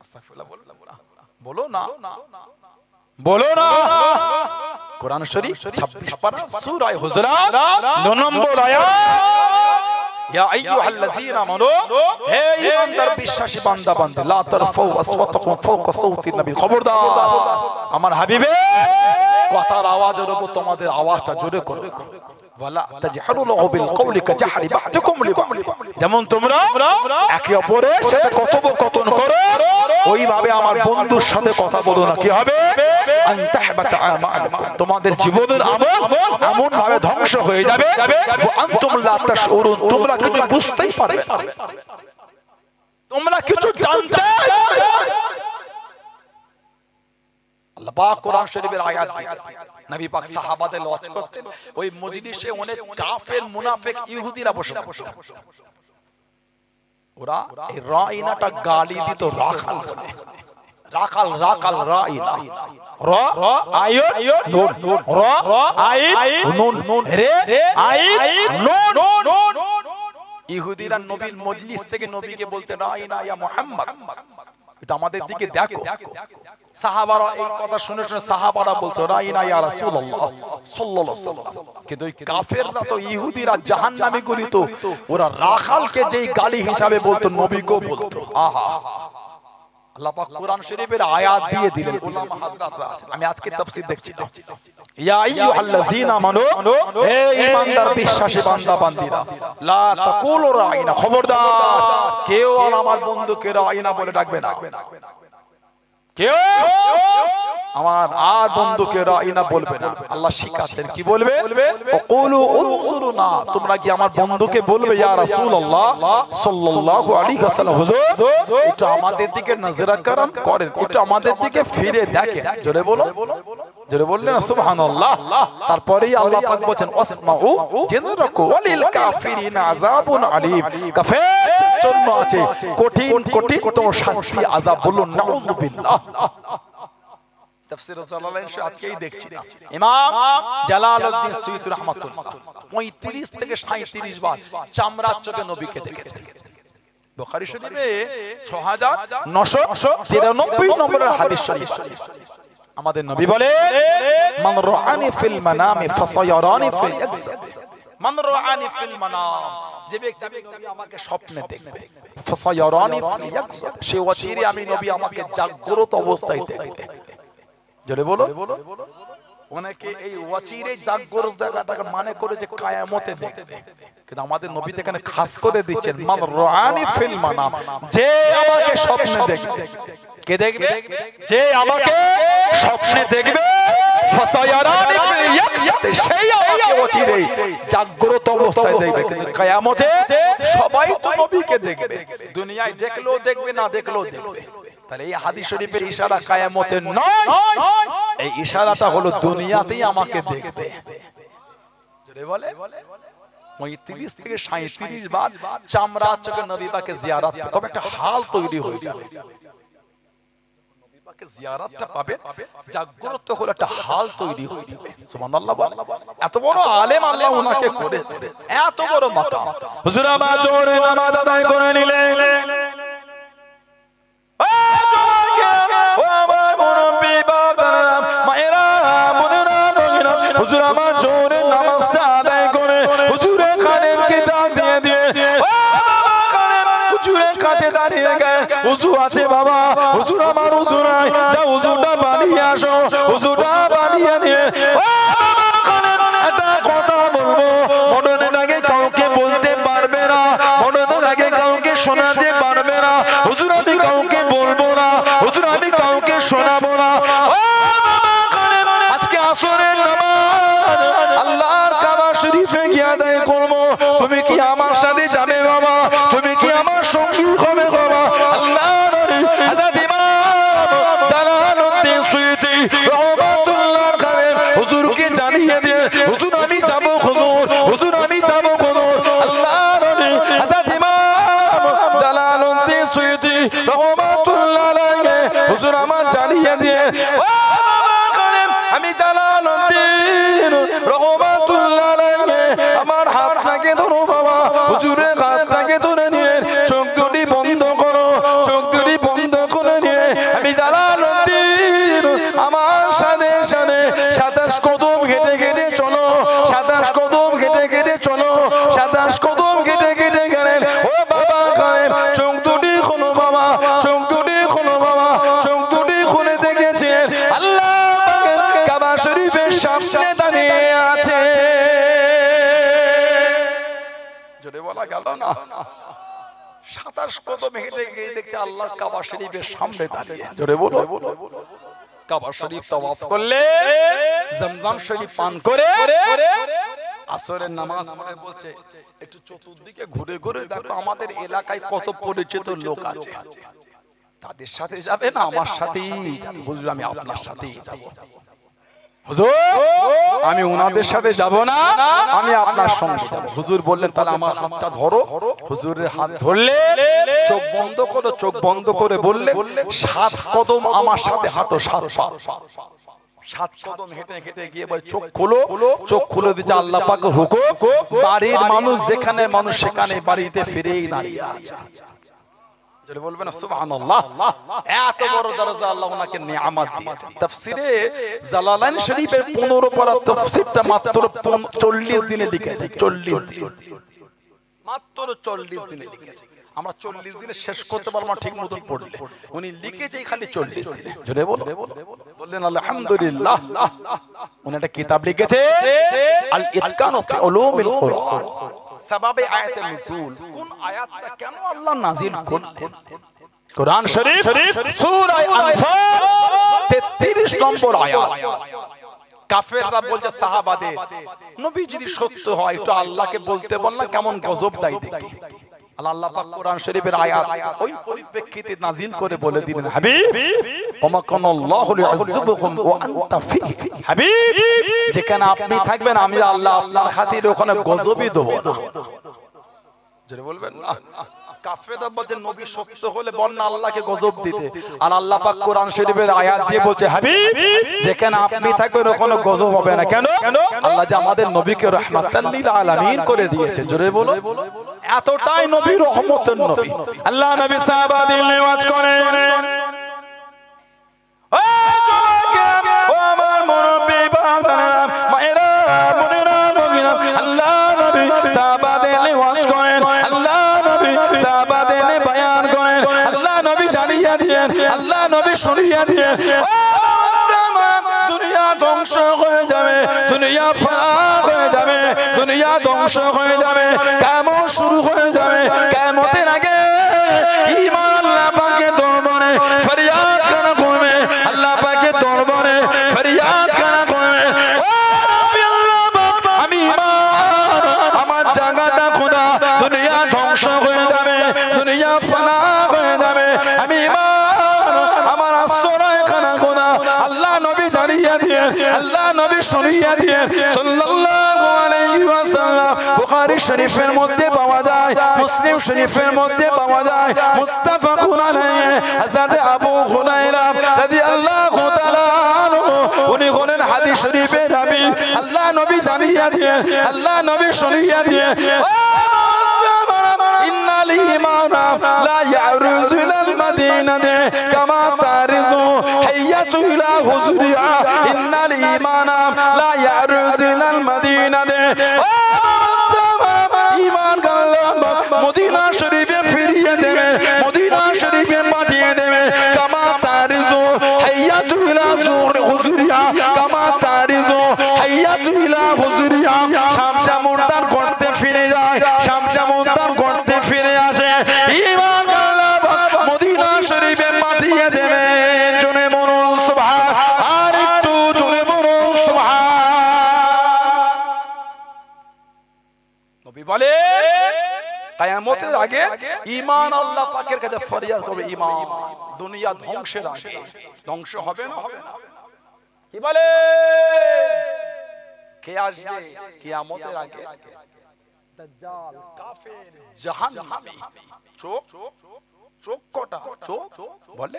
আস্তাগফিরুল্লাহ, বলো না, বলো না। কোরআন শরীফ 26 পারা সূরা হুজুরাত 9 নম্বর আয়াত, ইয়া আইয়ুহাল্লাযীনা আমানু, হে ঈমানদার বিশ্বাসী বান্দা বান্দী, লা তারফাউ আসওয়াতাকুম ফাওকা সাওতিন নবী, খবরদার আমার হাবিবে কথার আওয়াজের উপর তোমাদের আওয়াজটা জোরে করো। ওয়ালা তাজহারু লাহু বিল কওলি কাজহারি বা'দুকুম লিবা'দ, যেমন তোমরা একে অপরের সাথে কথোপকথন করো, ওইভাবে আমার বন্ধুর সাথে কথা বলো না। কি হবে? আন তাহবাতা আমালুকুম, তোমাদের জীবনের আমল এমন ভাবে ধ্বংস হয়ে যাবে, আনতুম লা তাশউরুন, তোমরা কিছু বুঝতেই পারবে না, তোমরা কিছু জানতে। আল্লাহ পাক কোরআন শরীফের আয়াত দিয়ে নবী পাক সাহাবাদের লজ করতেন, ওই মজলিসে অনেক কাফের মুনাফিক ইহুদিরা বসে থাকতো। ওরা এই রাইনাটা গালি দিত রাখাল বলে, রাখাল রাখাল রাইনা, র আইন নুন, র আইন নুন, রে আইন নুন। ইহুদিরা নবীর মজলিস থেকে নবীকে বলতে লা ইলাহা ইয়া মুহাম্মদ, এটা আমাদের দিকে দেখো। সাহাবারা এই কথা শুনে শুনে সাহাবারা বলতো লা ইলাহা ইয়া রাসূলুল্লাহ সাল্লাল্লাহু আলাইহি ওয়াসাল্লাম। কিন্তু ওই কাফেররা তো ইহুদিরা জাহান্নামী গুলি তো ওরা রাখালকে যেই গালি হিসাবে বলতো নবীকেও বলতো। আহা, আল্লাহ পাক কোরআন শরীফের আয়াত দিয়ে দিলেন। উলামা হযরতরা আছেন, আমি আজকে তাফসীর দেখছি। ইয়া আইয়ুহাল্লাযীনা আমানু, হে ঈমানদার বিশ্বাসী বান্দা বান্দীরা, লা তাকুলু রাইনা, খবরদার কেউ আর আমার বন্ধুকে রাইনা বলে ডাকবে না। কেউ আমার আর বন্ধুকে রাইনা বলবে না। আল্লাহ শিখাচ্ছেন কি বলবে? ওয়াকুলু উনসুরনা, তোমরা কি আমার বন্ধুকে বলবে ইয়া রাসূলুল্লাহ সাল্লাল্লাহু আলাইহি ওয়াসাল্লাম, হুজুর একটু আমাদের দিকে নজর করম করেন, একটু আমাদের দিকে ফিরে দেখেন। জোরে বলো, জোরে বললেন সুবহানাল্লাহ। তারপরেই আল্লাহ পাক বলেন ওয়াসমাউ, জেনে রাখো, ওয়ালিল কাফিরিনা আযাবুন আলীম, কাফেরদের জন্য আছে কঠিন কঠিন শাস্তি, আযাব। বলুন নাউযুবিল্লাহ। তাফসীর জালালাইন আজকেই দেখছি না, ইমাম জালালউদ্দিন সুয়ুতী রাহমাতুল্লাহ 35 থেকে 37 বার চামড়ার চোখে নবীকে দেখেছেন। বুখারী শরীফে 6993 নম্বরের হাদিস শরীফ আছে। আমাদের নবী বলে মান রাআনি ফিল মানামি ফাসায়ারানি ফিল ইয়াকসাদ, মান রাআনি ফিল মানাম, যে ব্যক্তি নবী আমাকে স্বপ্নে দেখবে, ফাসায়ারানি ফিল ইয়াকসাদ, সে অচিরে আমি নবী আমাকে জাগ্রত অবস্থায় দেখবে। জোরে বলো। অনেকে এই ওয়াচিরে জাগ্রত দেখাটাকে মানে করে যে কিয়ামতে দেখবে, কিন্তু আমাদের নবী এখানে খাস করে দিচ্ছেন মান রাআনি ফিল মানাম, যে আমাকে স্বপ্নে দেখবে। কে দেখবে? যে আমাকে স্বপ্নে দেখবে, ফাসায়ারানি ফিল ইয়াকসাদ, সেই আমাকে অচিরে জাগ্রত অবস্থায় দেখবে। কিন্তু কিয়ামতে সবাই তো নবীকে দেখবে, দুনিয়ায় দেখলেও দেখবে, না দেখলেও দেখবে। তাহলে এই হাদিস শরীফের ইশারা কিয়ামতে নয়, এই ইশারাটা হলো দুনিয়াতেই আমাকে দেখবে। জোরে বলে 35 থেকে 37 বার চামড়ার চোখে নবী পাকে জিয়ারত, তবে একটা হাল তৈরি হয়ে যাবে। নবী পাকে জিয়ারতটা পাবে, জাগ্রত হলো একটা হাল তৈরি হয়ে যাবে। সুবহানাল্লাহ। এত বড় আলেম আল্লাহ ওনাকে করেছেন, এত বড় মাকাম। হুজুর আমার জোরে নামাজ আদায় করে নিলেন। হুজুর আমার জোরে নামাজটা আদায় করে হুজুরে খাদেমকে ডাক দিয়ে দিয়ে হুজুরের কাছে দাঁড়িয়ে গেলেন। হুজুর আছে বাবা, হুজুর আমার হুজুর নাই, যা হুজুরটা বানিয়ে আসো। হুজুরটা বানিয়ে নিয়ে একটা কথা বলবো, মনে লাগে কাউকে বলতে পারবে না, মনে লাগে কাউকে শোনাতে পারবে না। হুজুর আমি কাউকে বলবো না, হুজুর আমি কাউকে শোনাবো না। আজকে আসরের নামাজ আল্লাহর কাবা শরীফে গিয়ে আদায় করবো, তুমি কি আমার সাথে যাবে বাবা? তুমি কি আমার সঙ্গী হবে বাবা? আল্লাহর হযরত ইমাম জালালউদ্দিন সুয়ুতী রাহমাতুল্লাহ আলাইহি হুজুরকে জানিয়ে দিয়ে, হুজুর আমি যাব, হুজুর হুজুর আমি যাব, হুজুর। আল্লাহর হযরত ইমাম জালালউদ্দিন সুয়ুতী রাহমাতুল্লাহ আলাইহি হুজুর আমার জানিয়ে দিয়ে, আমি জালালউদ্দিন রাহমাতুল্লাহ আলাইহি আমার হাতটাকে ধরো বাবা। হুজুরের হাতটাকে ধরে নিয়ে চোখ দুটি বন্ধ করো, চোখ দুটি বন্ধ করে নিয়ে আমি জালালউদ্দিন আমার সাথে সাথে 27 কদম হেঁটে হেঁটে চলো, 27 কদম হেঁটে হেঁটে চলো, 27 কদম হেঁটে হেঁটে গেলেন। ও বাবা কায়েম, চোখ দুটি খোলো বাবা, চোখ দুটি খোলো বাবা। চোখ দুটি খুলে দেখেছেন আল্লাহ কাবা শরীফের সামনে দাঁড়িয়ে আছে। জোরে বলা গেল না? 27 কদম হেঁটে গিয়ে দেখছে আল্লাহ কাবা শরীফের সামনে দাঁড়িয়ে। জোরে বলো। কাবা শরীফ তাওয়াফ করলে, জমজম শরীফ পান করে আসরের নামাজ পড়ে বলছে একটু চতুর্দিকে ঘুরে ঘুরে দেখো আমাদের এলাকায় কত পরিচিত লোক আছে, তাদের সাথে যাবে না আমার সাথেই? হুজুর আমি আপনার সাথেই যাব। হুজুর আমি ওনাদের সাথে যাব না, আমি আপনার সঙ্গে যাব। হুজুর বললেন তাহলে আমার হাতটা ধরো। হুজুরের হাত ধরলে, চোখ বন্ধ করো, চোখ বন্ধ করে বললেন 7 কদম আমার সাথে হাঁটো, 7 পা, সাত কদম হেঁটে হেঁটে গিয়ে বলে চোখ খোলো, চোখ খুলে দিচ্ছে আল্লাহ পাকের হুকুম, বাড়ির মানুষ যেখানে মানুষ সেখানে বাড়িতে ফিরেই দাঁড়িয়ে আছে। যেটা বলবেন সুবহানাল্লাহ, এত বড় দরজা আল্লাহ ওনাকে নিয়ামত দিয়েছেন। তাফসিরে জালালাইন শরীফের 15 পারা তাফসিরটা মাত্র 40 দিনে লিখেছে, 40 দিন, মাত্র 40 দিনে লিখেছে। আমরা 40 দিনে শেষ করতে পারবো না ঠিক মতন পড়লে, উনি লিখেছে খালি 40 দিনে। জোরে বললেন আলহামদুলিল্লাহ। উনি একটা কিতাব লিখেছে আল ইতকানু ফি উলুমিল কুরআন, সাবাবে আয়াতুন নুজুল, কোন আয়াতটা কেন আল্লাহ নাযিল করলেন। কোরআন শরীফ সূরা আনফাল 33 নম্বর আয়াত। কাফেররা বলছে সাহাবাদের, নবী যদি সত্য হয় একটু আল্লাহকে বলতে বল না, কেমন গজব দেয় দেখি। আল্লাহ পাক কোরআন শরীফের আয়াত ওই পরিপ্রেক্ষিতে নাযিল করে বলে দিলেন, হাবিব ওমা কানাল্লাহু লিউযিবুকুম ওয়া আনতা ফীহি, হাবিব যেখানে আপনি থাকবেন আমি আল্লাহ আপনার খাতিরে ওখানে গজবই দেব না। জোরে বলবেন না। কাফেররা বলছে নবী সত্য হলে বল না আল্লাহকে গজব দিতে, আর আল্লাহ পাক কোরআন শরীফের আয়াত দিয়ে বলছে, হাবিব যেখানে আপনি থাকবেন ওখানে গজব হবে না। কেন? আল্লাহ যে আমাদের নবীকে রাহমাতাল লিল আলামিন করে দিয়েছে। জোরে বলো, এতটাই নবী রহমতের নবী। আল্লাহ নবী সাহাবাদের ওয়াজ করেন, ও যুবকেরা, ও আমার মুরব্বি বাবারা, মায়েরা, বোনেরা, ভগিনা, আল্লাহ নবী সাহাবাদের ওয়াজ করেন, আল্লাহ নবী সাহাবাদের বয়ান করেন, আল্লাহ নবী জানিয়ে দিয়েন, আল্লাহ নবী শুনিয়ে দিয়েন, দুনিয়া ধ্বংস হয়ে যাবে, দুনিয়া ফানা হয়ে যাবে, দুনিয়া ধ্বংস হয়ে যাবে, কিয়ামত শুরু হয়ে যাবে। কিয়ামতের আগে ঈমান আল্লাহ পাকের দরবারে ফরিয়াদ কানা করবে, আল্লাহ পাকের দরবারে ফরিয়াদ কানা করবে, ও নবী আল্লাহ পাক, আমি ঈমান আমার জায়গাটা খোদা, দুনিয়া ধ্বংস হয়ে যাবে, দুনিয়া ফানা হয়ে যাবে, আমি ঈমান আমার আশ্রয় খানা খোদা। আল্লাহ নবী জানিয়ে দিয়ে, আল্লাহ নবী শুনিয়ে দিয়ে, সাল্লাল্লাহু আলাইহি ওয়াসাল্লাম। বুখারী শরীফের মধ্যে পাওয়া যায়, মুসলিম শরীফের মধ্যে পাওয়া যায়, মুত্তাফাকুন আলাইহি। হযরত আবু হুরায়রা রাদিয়াল্লাহু তাআলা আনহু উনি হলেন হাদিস শরীফের রাবী। আল্লাহ নবী জানিয়ে দিয়ে, আল্লাহ নবী শুনিয়ে দিয়ে, ইন্নাল ঈমানা লা ইয়ারুযু ইলাল মাদিনাতি কামা তারিযু হাইয়াতু ইলা হুজুরিহা, ইন্নাল ঈমানা লা ইয়ারুযু ইলাল মাদিনাতি। ঈমান আল্লাহ মদিনা শরীফে ফিরিয়ে দেবে, মদিনা শরীফে পাঠিয়ে দেবে, কামা তারিযু হাইয়াতু ইলা হুজুরিহা, কামা তারিযু হাইয়াতু ইলা হুজুরিহা। শামসা মুর্দার করতে ফিরে যায়, শামসা মুর্দার করতে ফিরে আসে, ঈমান আল্লাহ মদিনা শরীফে পাঠিয়ে দেবে। জোরে বলুন সুবহান, আর একটু জোরে বলুন সুবহান। নবী বলে কিয়ামতের আগে ঈমান আল্লাহ পাকের কাছে ফরিয়াদ করবে, ঈমান দুনিয়া ধ্বংসের আগে। ধ্বংস হবে না? হবে না। কি বলে? কে আসবে কিয়ামতের আগে? দাজ্জাল, কাফের, জাহান্নামী। চোখ চোখ কটা? চোখ বলে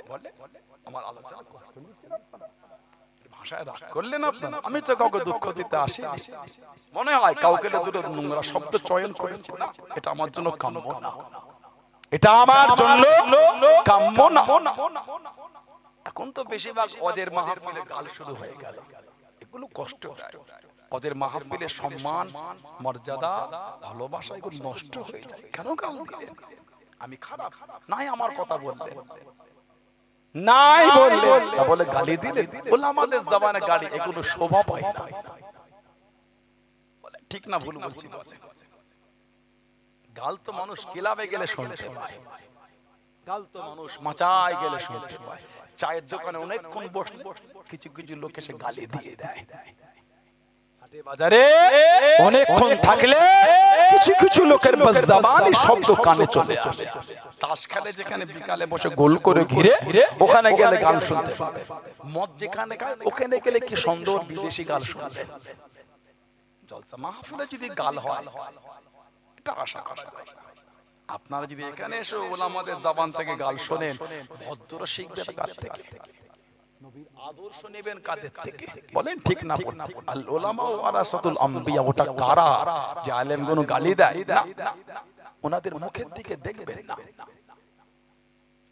আমার আলোচনা ভাষায় রাগ করলেন আপনারা। আমি তো কাউকে দুঃখ দিতে আসিনি। মনে হয় কাউকে দুটো নোংরা শব্দ চয়ন করেছি না, এটা আমার জন্য কাম্য না, এটা আমার জন্য কাম্য না। এখন তো বেশিরভাগ ওদের মাহফিলে গাল শুরু হয়ে গেল, এগুলো কষ্ট দেয়। ওদের মাহফিলের সম্মান, মর্যাদা, ভালোবাসা এগুলো নষ্ট হয়ে যায়। কেন গাল দিলেন? আমি খারাপ নাই, আমার কথা বললেন নাই বললেন, তা বলে গালি দিলেন। বলে আমাদের জবানে গালি, এগুলো শোভা পায় না। বলে ঠিক না ভুল বলছি? গাল তো মানুষ ক্লাবে গেলে শুনতে পায়, গাল তো মানুষ মাচায় গেলে শুনতে পায়, চায়ের দোকানে অনেকক্ষণ বসলে কিছু কিছু লোক এসে গালি দিয়ে দেয়, বাজারে অনেকক্ষণ থাকলে কিছু কিছু লোকের জবানি শব্দ কানে চলে আসে। তাস খেলে যেখানে বিকালে বসে গোল করে ঘিরে, ওখানে গেলে গান শুনতে পাবে। মদ যেখানে খায় ওখানে গেলে কি সুন্দর বিদেশি গান শুনবে। জলসা মাহফিলে যদি গাল হয়, এটা আশা করা যায়। আপনারা যদি এখানে এসে ওলামাদের জবান থেকে গাল শোনেন, ভদ্র শিখবে কার থেকে? নবীর আদর্শ নেবেন কাদের থেকে বলেন ঠিক না? আল উলামা ওয়ারাসাতুল আম্বিয়া, ওটা কারা যে আলেমগুলো গালি দেয়? না, ওনাদের মুখের দিকে দেখবেন না,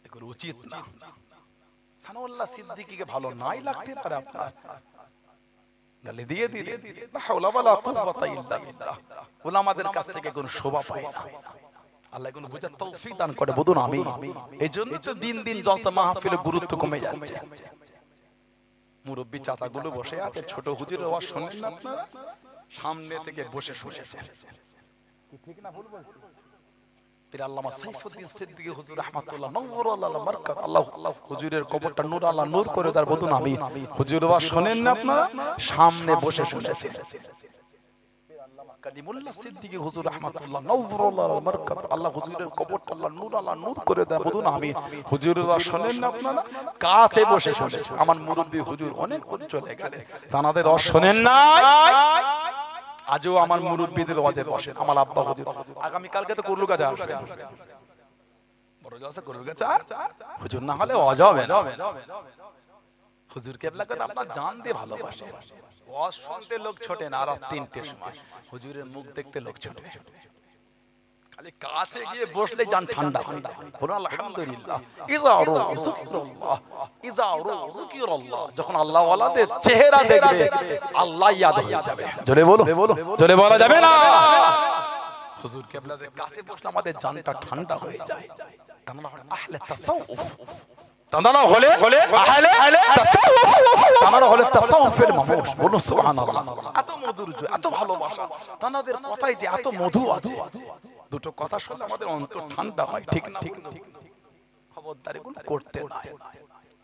এগুলো উচিত না। সানাউল্লাহ সিদ্দিকীকে ভালো নাই লাগতে পারে আপনার, গালি দিয়ে দিলে লা হাওলা ওয়ালা কুওয়াতা ইল্লা বিল্লাহ। উলামাদের কাছ থেকে কোনো শোভা পায় না। আল্লাহ কোনো বুঝার তৌফিক দান করে, বলুন আমিন। এইজন্য তো দিন দিন জলসা মাহফিলের গুরুত্ব কমে যাচ্ছে। মুরব্বি চাচাগুলো বসে আছে, ছোট হুজুরের ওয়াজ শুনেন না আপনারা? সামনে থেকে বসে শুনেছেন, কি ঠিক না ভুল বলছি? পীর আল্লামা সাইফুদ্দিন সিদ্দিকী হুজুর রাহমাতুল্লাহ নওয়ারাল্লাহ মারকাত, আল্লাহ হুজুরের কবরটা নূর আল্লাহ নূর করে দার, বলুন আমিন। হুজুরের ওয়াজ শুনেন না আপনারা? সামনে বসে শুনেছেন। কালিমুল্লাহ সিদ্দিকী হুজুর রাহমাতুল্লাহ নওয়ারাল্লাহ মারকাত, আল্লাহ হুজুরের কবরটা আল্লাহ নূর করে দার, বলুন আমিন। হুজুরের ওয়াজ শুনেন না আপনারা? কাছে বসে শুনেছেন। আমার মুরব্বি হুজুর অনেক চলে গেলেন, তানাদের ওয়াজ শুনেন না? আজও আমার মুরব্বিদের ওয়াজে বসেন। আমার আব্বা হুজুর আগামী কালকে তো কুরলু গাজা আসবে, বড় জলসা কুরলু গাজা, হুজুর না হলে ওয়াজ হবে না। হুজুর কেবলাকে আপনার জান দিয়ে ভালোবাসে। ওয়াজ শুনতে লোক ছোটে না, আর 3টের সময় হুজুরের মুখ দেখতে লোক ছোটে। খালি কাছে গিয়ে বসলে জান ঠান্ডা হয়ে যায়। বলুন আলহামদুলিল্লাহ। ইজারু যিকরুল্লাহ, ইজারু যিকরুল্লাহ, যখন আল্লাহ ওয়ালাদের চেহারা দেখবে আল্লাহ ইয়াদ হয়ে যাবে। জোরে বলো, জোরে বলা যাবে না? হুজুর কেবলাদের কাছে বসলে আমাদের জানটা ঠান্ডা হয়ে যায়। তারা হলো আহলে তাসাউফ, তারা হলে আহলে তাসাউফ, তারা হলে তাসাউফের মানুষ। বলুন সুবহানাল্লাহ। এত মধুর, এত ভালোবাসা, তাদের কথাই যে এত মধু আছে। দুটো কথা শুনলে আমাদের অন্তর ঠান্ডা হয়, ঠিক না? খবরদারি গুলো করতে নাই।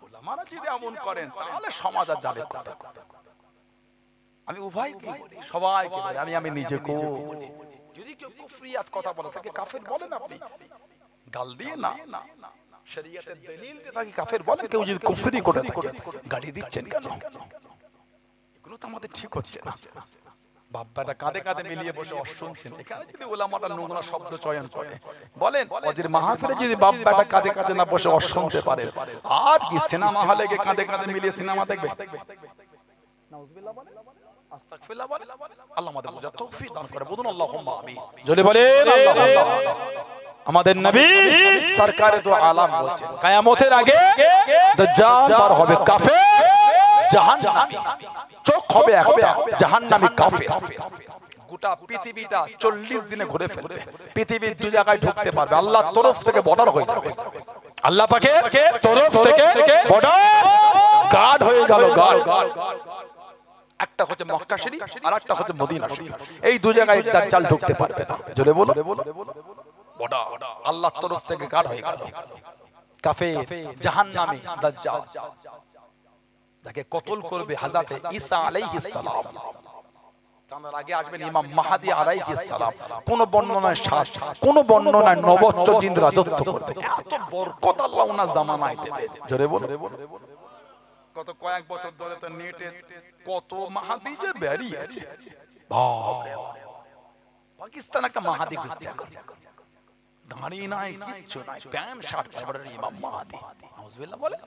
উলামারা যদি এমন করেন তাহলে সমাজ আর যাবে কোথায়? আমি উভয়কে বলি, সবাইকে বলি, আমি নিজেকেও বলি। যদি কেউ কুফরিয়াত কথা বলে থাকে কাফের বলেন, আপনি গাল দিয়ে না, শরীয়তের দলিল দিয়ে তাকে কাফের বলেন। কেউ যদি কুফরি করে থাকে গালি দিচ্ছেন কেন? এগুলো তো আমাদের ঠিক হচ্ছে না। বাপ্পাটা কাঁধে কাঁধে মিলিয়ে বসে শুনছেন, এখানে যদি ওলামাটা নোংরা শব্দ চয়ন করে বলেন, ওদের মাহফিলে যদি বাপ্পাটা কাঁধে কাঁধে না বসে শুনতে পারে, আর কি সিনেমা হলে গিয়ে কাঁধে কাঁধে মিলিয়ে সিনেমা দেখবে? নাউজুবিল্লাহ বলেন, আস্তাগফিরুল্লাহ বলেন। আল্লাহ আমাদের বুঝার তৌফিক দান করে, বলুন আল্লাহুম্মা আমিন। জোরে বলেন আল্লাহুম্মা। আমাদের নবী সরকারে তো আলাম বলছেন, কিয়ামতের আগে দাজ্জাল বার হবে কাফের, জাহান্নামী, চোখ হবে একটা জাহান্নামী কাফের। গোটা পৃথিবীটা 40 দিনে ঘুরে ফেলবে, পৃথিবীর দু জায়গায় ঢুকতে পারবে। আল্লাহর তরফ থেকে বর্ডার হয়ে যাবে, আল্লাহ পাকের তরফ থেকে বর্ডার গার্ড হয়ে গেল, গার্ড। একটা হচ্ছে মক্কা শরীফ আর একটা হচ্ছে মদিনা শরীফ, এই দু জায়গায় দাজ্জাল ঢুকতে পারবে না। জোরে বলো, বর্ডার আল্লাহর তরফ থেকে গার্ড হয়ে গেল। কাফের, জাহান্নামী, দাজ্জাল, যাকে কতল করবে হযরত ঈসা আলাইহিস সালাম। তার আগে আসবেন ইমাম মাহদী আলাইহিস সালাম। কোন বর্ণনায় 60, কোন বর্ণনায় 90 দিন রাজত্ব করবে। এত বরকত আল্লাহ ওনার জামানায় দেবে। জোরে বলো। কত কয়েক বছর ধরে তো নেটে কত মাহাদি যে বেরিয়েছে, বাপরে বাপ। পাকিস্তান একটা মাহাদি ঘুরছে, দাঁড়ি নাই, কিচ্ছু নাই, প্যান্ট শার্ট পরে ইমাম মাহাদি। নাউজুবিল্লাহ বলে।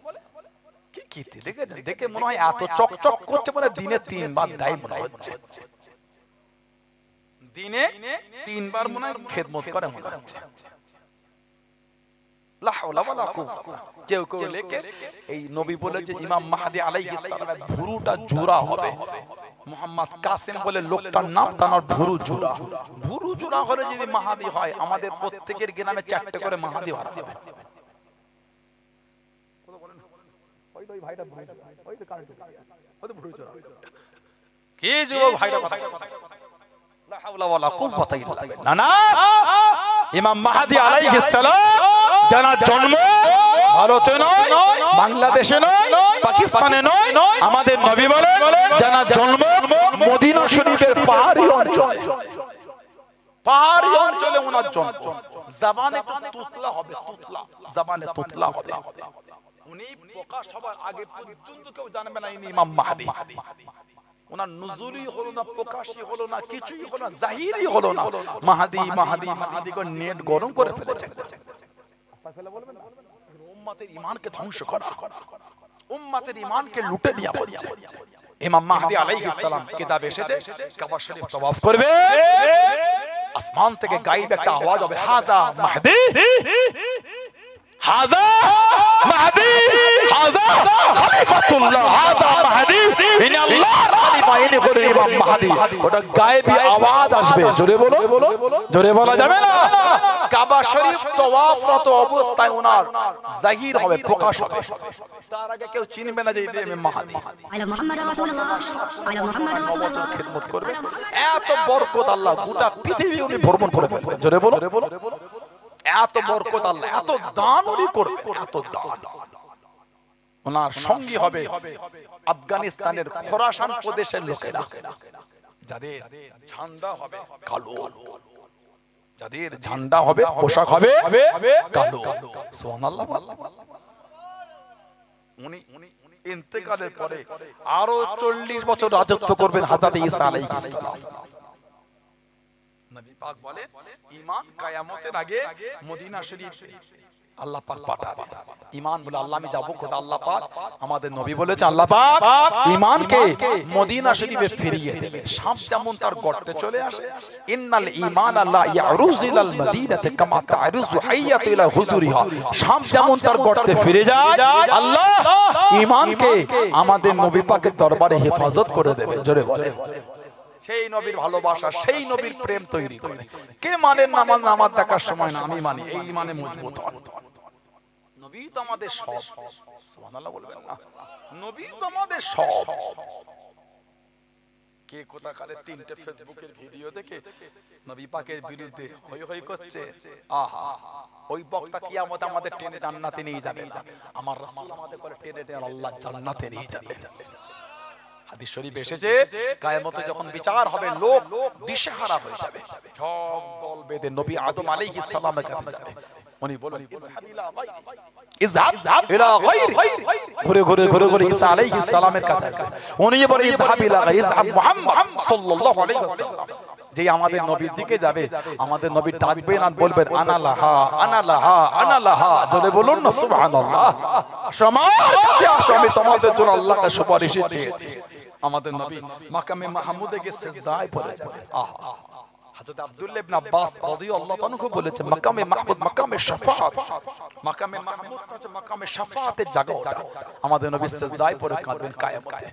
কি কীর্তি দেখেছেন? দেখে মনে হয় এত চকচক করছে, মানে দিনে 3 বার দেয় মনে হচ্ছে, দিনে 3 বার মনে হয় খেদমত করে মনে হচ্ছে। লা হাওলা ওয়ালা কুওয়াতা। কেউ কেউ লেখে এই নবী বলে যে ইমাম মাহদী আলাইহিস সালামের ভুরুটা জোড়া হবে। মুহাম্মদ কাসেম বলে লোকটার নাম, তার ভুরু জোড়া। ভুরু জোড়া হলে যদি মাহাদি হয়, আমাদের প্রত্যেকের গ্রামে 4টে করে মাহাদি হয়। কি যুবক ভাইরা কথা, লা হাওলা ওয়ালা কুওয়াতা ইল্লা বিল্লাহ। না, ইমাম মাহদী আলাইহিস সালাম জানার জন্ম ভারতে নয়, বাংলাদেশে নয়, পাকিস্তানে নয়, আমাদের নবী বলেন জানার জন্ম মদিনা শরীফের পাহাড়ি অঞ্চলে। পাহাড়ি অঞ্চলে ওনার জন্ম। জবানে তুতলা হবে, তুতলা, জবানে তুতলা হবে। উনি প্রকাশ হবার আগে পর্যন্ত কেউ জানবে না ইনি ইমাম মাহদী। ওনার নুজুলি হলো না, প্রকাশই হলো না, কিছুই হলো না, জাহিরি হলো না। মাহদী মাহদী মাহদী করে নেট গরম করে ফেলেছে। উম্মতের ঈমানকে ধ্বংস করা, উম্মতের ঈমানকে লুটে নিয়ে যাচ্ছে। ইমাম মাহদী আলাইহিস সালাম কিতাব এসেছে কাবা শরীফ তওয়াফ করবে, আসমান থেকে গায়েব একটা আওয়াজ হবে, হাযা মাহদী, হাযা মাহদী, হাযা খলিফাতুল্লাহ, হাযা মাহদী, ইনি আল্লাহর খলিফা, ইনি হলেন ইমাম মাহদী। ওটা গায়েবী আওয়াজ আসবে, জোরে বলো, জোরে বলা যাবে না। কাবা শরীফ তওয়াফরত অবস্থায় ওনার জাহির হবে, প্রকাশ হবে, তার আগে কেউ চিনবে না যে এটা ইমাম মাহদী। আলা মুহাম্মাদুর রাসূলুল্লাহ, আলা মুহাম্মাদুর রাসূলুল্লাহ খিদমত করবে। এত বরকত আল্লাহ গোটা পৃথিবী উনি ভ্রমণ করে ফেলবেন, জোরে বলো, এত বরকত আল্লাহ, এত দান উনি করবেন, এত দান। ওনার সঙ্গী হবে আফগানিস্তানের খোরাসান প্রদেশের লোকেরা, যাদের ঝান্ডা হবে কালো, যাদের ঝান্ডা হবে, পোশাক হবে কালো। সুবহানাল্লাহ। উনি ইন্তেকালের পরে আরো 40 বছর রাজত্ব করবেন হযরত ঈসা আলাইহিস সালাম। নবী পাক বলে ঈমান কিয়ামতের আগে মদিনা শরীফ আল্লাহ পাক পাঠাবেন। ঈমান বলে আল্লাহ আমি যাব কোথায়, আল্লাহ পাক আমাদের নবী বলেছে আল্লাহ পাক ঈমানকে মদিনা শরীফে ফিরিয়ে দেবে। সাপ যেমন তার গর্তে চলে আসে, ইন্নাল ঈমান লা ইয়ারুযু ইলাল মদিনাতি কামা তা'রুযু হাইয়াতু ইলা হুজুরিহা, সাপ যেমন তার গর্তে ফিরে যায়, আল্লাহ ঈমানকে আমাদের নবী পাকের দরবারে হেফাজত করে দেবে, জোরে বলে। সেই নবীর ভালোবাসা, সেই নবীর প্রেম তৈরি করে। কে মানেন না, নামাজ দেখার সময় না, আমি মানি, এই মানে মজবুত হন। নবী তো আমাদের সব, সুবহানাল্লাহ বলবেন না, নবী তো আমাদের সব। কে কোথাকারে তিনটে ফেসবুকের ভিডিও দেখে নবী পাকের বিরুদ্ধে হই হই করছে, আহা ওই বক্তা কিয়ামতে আমাদের টেনে জান্নাতে নিয়ে যাবে না, আমার রাসূল আমাদের করে টেনে দেন আল্লাহ জান্নাতে নিয়ে যাবে। হাদিস শরীফ এসেছে কিয়ামতে যখন বিচার হবে লোক দিশেহারা হয়ে যাবে, সব দল বেঁধে নবী আদম আলাইহিস সালামের কাছে যাবে। উনি বলেন ইযহাব ইলা গায়রি, ঘুরে ঘুরে ঘুরে ঘুরে ঈসা আলাইহিস সালামের কাছে উনি বলে ইযহাব ইলা গায়রি, ইযহাব মুহাম্মদ সাল্লাল্লাহু আলাইহি ওয়াসাল্লাম। যে আমাদের নবীর দিকে যাবে, আমাদের নবী ডাকবেন আর বলবেন আনা লাহা, আনা লাহা, আনা লাহা, জোরে বলুন না সুবহানাল্লাহ। আমার কাছে আসো, আমি তোমাদের জন্য আল্লাহকে সুপারিশ চেয়েছি। আমাদের নবী মাকামে মাহমুদে গিয়ে সিজদায় পড়ে যাবেন। আহা, হযরত আব্দুল্লাহ ইবনে আব্বাস রাদিয়াল্লাহু আনহু বলেছেন মাকামে মাহমুদ মাকামে শাফাআত, মাকামে মাহমুদ হচ্ছে মাকামে শাফাআতের জায়গা। ওটা আমাদের নবী সিজদায় পড়ে কাঁদবেন কিয়ামতে।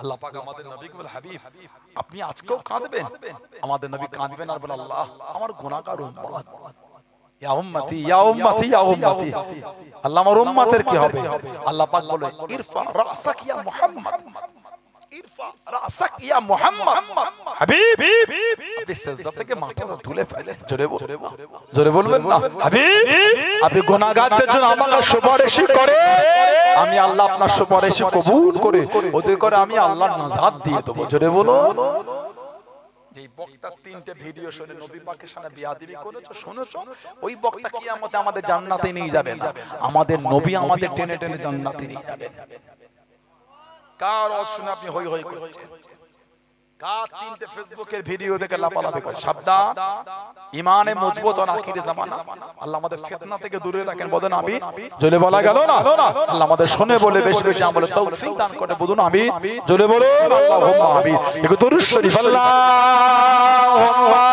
আল্লাহ পাক আমাদের নবীকে বলে হাবিব আপনি আজকেও কাঁদবেন? আমাদের নবী কাঁদবেন আর বলেন আল্লাহ আমার গুনাহগার উম্মত, ইয়া উম্মতি ইয়া উম্মতি ইয়া উম্মতি, আল্লাহ আমার উম্মতের কি হবে? আল্লাহ পাক বলে ইরফা রাসাক ইয়া মুহাম্মদ, ইরফা রাসাক ইয়া মুহাম্মদ, হাবিব আপনি সিজদা থেকে মাথা তুলে ফেলে, জোরে বলবেন না হাবিব আপনি গুনাহগারদের জন্য আমাকে সুপারিশ করে, আমি আল্লাহ আপনার সুপারিশ কবুল করে ওদের করে আমি আল্লাহর নাজাত দিয়ে দেব, জোরে বলো। যে বক্তা তিনটে ভিডিও শুনে নবী পাকের সামনে বিয়াদবি করেছো, শুনেছো, ওই বক্তা কিয়ামতে আমাদের জান্নাতে নিয়ে যাবেন না, আমাদের নবী আমাদের টেনে টেনে জান্নাতে নিয়ে যাবেন। কার ওয়াজ শুনে আপনি হই হই করছেন? কার তিনটে ফেসবুকের ভিডিও দেখে লাপালাপি করে? সাবধান, ঈমানে মজবুত হন আখিরে জামানা। আল্লাহ আমাদের ফিতনা থেকে দূরে রাখেন, বলেন আমিন। জোরে বলা গেল না? আল্লাহ আমাদের শুনে বলে বেশি বেশি আমলে তৌফিক দান করে, বলুন আমিন। জোরে বলুন আল্লাহুম্মা আমিন। একটু দুরূদ শরীফ আল্লাহুম্মা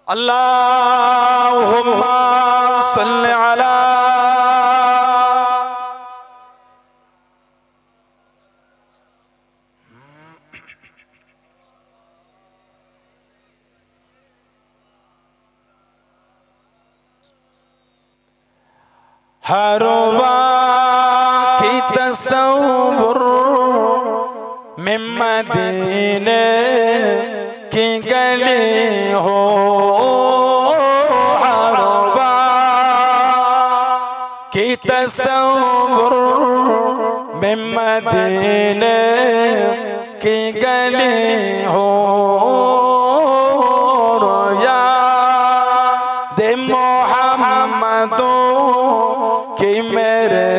আল্লাহুম্মা সাল্লি আলা हर वाक़ी तसव्वुर में मदीने की गली हो, हर वाक़ी तसव्वुर में मदीने की गली हो, याद मोहम्मद कि मेरे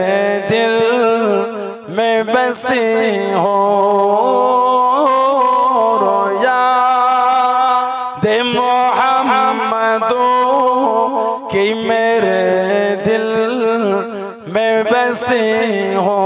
दिल में बस बसे हो रोया दे मोहम्मदो कि मेरे दिल में बसे हो।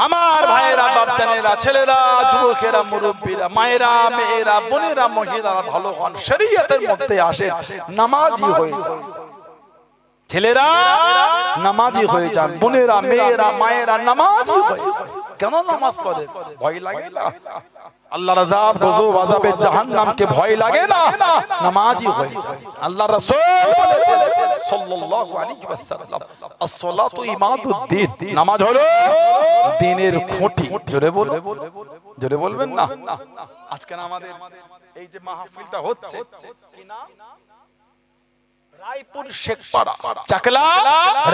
আমার ভাইয়েরা, বাপজানেরা, ছেলেরা, যুবকেরা, মুরব্বীরা, মায়েরা, মেয়েরা, বোনেরা, মহিলারা ভালো হন, শরীয়তের মধ্যে আসেন, নামাজি হয়ে যান। ছেলেরা নামাজি হয়ে যান, বোনেরা, মেয়েরা, মায়েরা নামাজি হয়ে যান। কেন নামাজ পড়ে? ভয় লাগে না? আল্লাহর আযাব, গজব, আযাবে জাহান্নামকে ভয় লাগে না? নামাজি হয়ে যান। আল্লাহ রাসূল বলেছেন সাল্লাল্লাহু আলাইহি ওয়াসাল্লাম, আস-সালাতু ইমাদুদ্দিন, নামাজ হলো দ্বীনের খুঁটি। জোরে বলুন, জোরে বলবেন না? আজকে আমাদের এই যে মাহফিলটা হচ্ছে, কি নাম? রায়পুর শেখপাড়া, চাকলা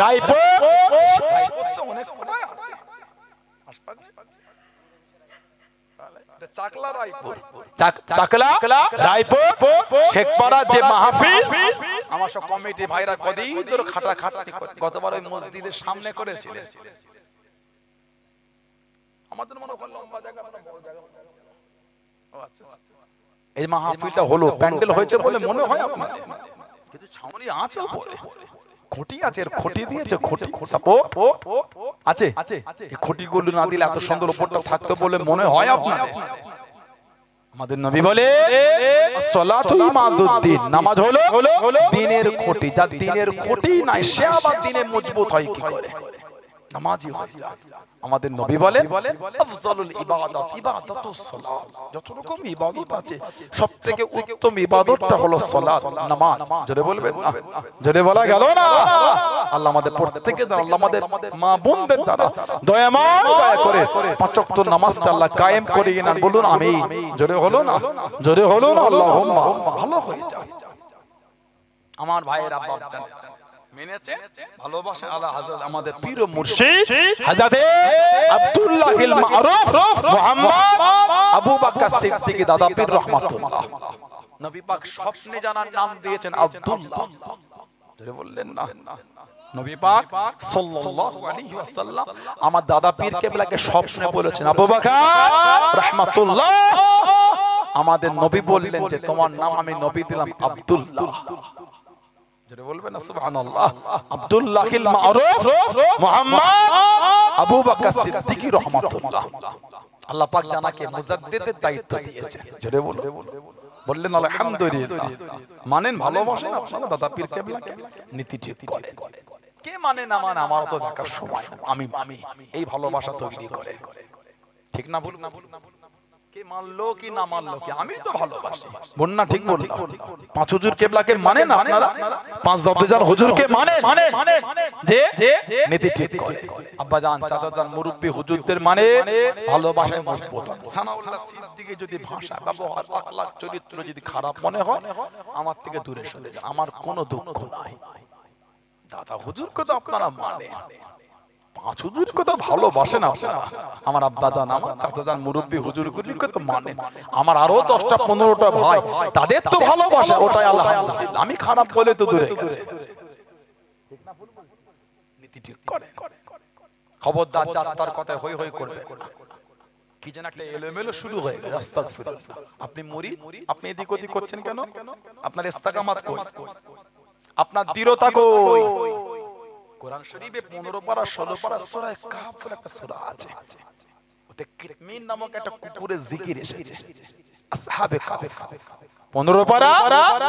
রায়পুর, অনেক আছে চাকলা রায়পুর, চাকলা রায়পুর শেখপাড়া যে মাহফিল, আমার সব কমিটি ভাইরা কদিন ধরে খাটাখাটি গতবার ওই মসজিদের সামনে করেছিলেন। আমাদের মনে হয় লম্বা জায়গা, আপনার বড় জায়গা। ও আচ্ছা, এই মাহফিলটা হলো প্যান্ডেল হয়েছে বলে মনে হয় আপনাদের, কিন্তু ছাউনি আছে উপরে, খুঁটি আছে, এর খুঁটি দিয়েছে, খুঁটি সাপোর্ট আছে। এই খুঁটিগুলো না দিলে এত সুন্দর উপরটা থাকতো বলে মনে হয় আপনাদের। আমাদের নবী বলে আসসালাতু ইমাদুদ্দিন, নামাজ হলো দ্বীনের খুঁটি। যার দ্বীনের খুঁটি নাই সে আবার দ্বীনে মজবুত হয় কি করে? নামাজি হয়ে যায়। আমাদের নবী বলেন আফজালুল ইবাদাত ইবাদাতুস সালাত, যত রকম ইবাদত আছে সবথেকে উত্তম ইবাদতটা হলো সালাত, নামাজ। জোরে বলবেন না? জোরে বলা গেল না? আল্লাহ আমাদের প্রত্যেককে, আল্লাহ আমাদের মা বোনদের দ্বারা দয়াময় দয়া করে পাঁচ ওয়াক্ত নামাজটা আল্লাহ কায়েম করিয়ে নেন। বলুন আমিন। জোরে হলো না? জোরে হলো না? আল্লাহুম্মা। ভালো হয়ে যায়। আমার ভাইয়ের আব্বা জানেন মেনেছে, ভালোবাসেন আল্লাহ হযরত আমাদের পীর ও মুর্শিদ হযরত আব্দুল্লাহিল মারুফ মুহাম্মদ আবু বকর সিদ্দিকী দাদা পীর রাহমাতুল্লাহ। নবী পাক স্বপ্নে জানার নাম দিয়েছেন আব্দুল্লাহ। ধরে বললেন না? নবী পাক সাল্লাল্লাহু আলাইহি ওয়াসাল্লাম আমার দাদা পীর কেবলাকে স্বপ্নে বলেছেন আবু বকর রাহমাতুল্লাহ। আমাদের নবী বললেন যে তোমার নাম আমি নবী দিলাম আব্দুল্লাহ। জোরে বলবেন না সুবহানাল্লাহ? আব্দুল্লাহিল মারুফ মুহাম্মদ আবু বকর সিদ্দিকী রাহমাতুল্লাহ। আল্লাহ পাক জানাকে মুজাদ্দিদের দায়িত্ব দিয়েছে। জোরে বললেন আলহামদুলিল্লাহ। মানেন, ভালোবাসেন আপনারা দাদা পীর কেবলাকে? নীতি ঠিক করেন। কে মানে না মানে আমার তো দেখার সময়, আমি এই ভালোবাসা তৈরি করে, ঠিক না? বলুন কে মানলো কি না মানলো কি, আমি তো ভালোবাসি। বন্যা ঠিক বললাম? পাঁচ হুজুর কেবলাকে মানে না আপনারা? পাঁচ দরজার হুজুরকে মানে যে নীতি ঠিক করে। আব্বা জান, চাচা জান, মুরব্বি হুজুরদের মানে ভালোবাসায় মজবুত। সানাউল্লাহ সিদ্দিকী যদি ভাষা ব্যবহার আখলাক চরিত্র যদি খারাপ মনে হয় আমার থেকে দূরে সরে যান, আমার কোনো দুঃখ নাই। দাদা হুজুরকে তো আপনারা মানে, পাঁচ হুজুরকে তো ভালোবাসেন আপনারা। আমার আব্বা জান, আমার চাচা জান, মুরব্বি হুজুরগুলিকে তো মানে। আমার আরো 10টা 15টা ভাই, তাদের তো ভালোবাসা, ওটাই আলহামদুলিল্লাহ। আমি খারাপ বলে তো দূরে গেছে। ঠিক না? নীতি ঠিক করে। খবরদার যাত্রার কথায় হই হই করবে না। কি যেন একটা এলোমেলো শুরু হয়ে গেছে। আস্তাগফিরুল্লাহ। আপনি মুরিদ, আপনি এদিক ওদিক করছেন কেন? আপনার ইস্তেকামাত কই? আপনার দৃঢ়তা কই? কোরআন শরীফে 15 পারা 16 পারা সূরা কাহফের একটা সূরা আছে, ওতে কিতমিন নামক একটা কুকুরের জিকির এসেছে। আসহাবে কাহফ 15 পারা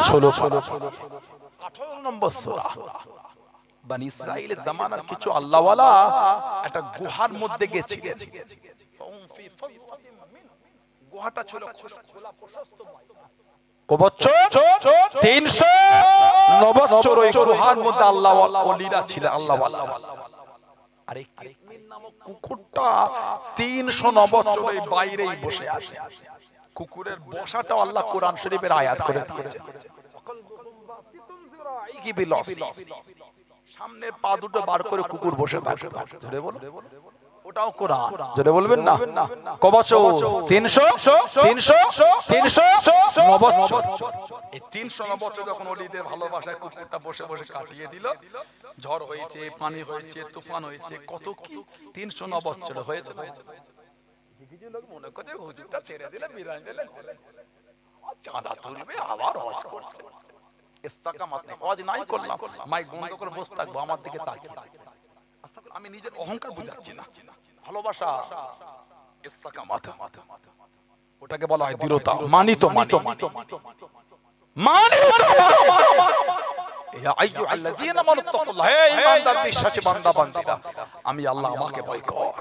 16 পারা 18 নম্বর সূরা। বনি ইসরাইলের জামানার কিছু আল্লাহওয়ালা একটা গুহার মধ্যে গিয়েছিলেন। গুহাটা ছিল খোলা প্রশস্ত, কত বছর? 309 বছর ওই গুহার মধ্যে আল্লাহ ওলিরা ছিলেন, আল্লাহওয়ালা। আর এই কিতমিন নামক কুকুরটা 309 বছর ওই বাইরেই বসে আছে। কুকুরের বসাটা আল্লাহ কোরআন শরীফের আয়াত করে দিয়েছেন। সামনের পা দুটো বার করে কুকুর বসে থাকে। ধরে বলো, ওটাও কোরআন। জোরে বলবেন না? কত বছর? 309 বছর। এই 309 বছর যখন ওলিদের ভালোবাসায় কুকুরটা বসে বসে কাটিয়ে দিল, ঝড় হয়েছে, পানি হয়েছে, তুফান হয়েছে, কত কি 309 বছর হয়েছে। কিছু লোক মনে করে হুজুরটা ছেড়ে দিলে বিরান দিলে চাঁদা তুলবে, আবার হজ করছে। ইস্তেকামাত নেই, হজ নাই করলাম, মাইক বন্ধ করে বসে থাকবো, আমার দিকে তাকিয়ে। আমি নিজের অহংকার বুঝাচ্ছি না, ভালোবাসা ইস্তেকামাত, ওটাকে বলা হয় দৃঢ়তা। মানিত ইয়া আইয়ুহাল্লাযীনা আমানুত্তাকুল্লাহ, হে ঈমানদার বিশ্বাসী বান্দা বান্দীরা, আমি আল্লাহ, আমাকে ভয় কর।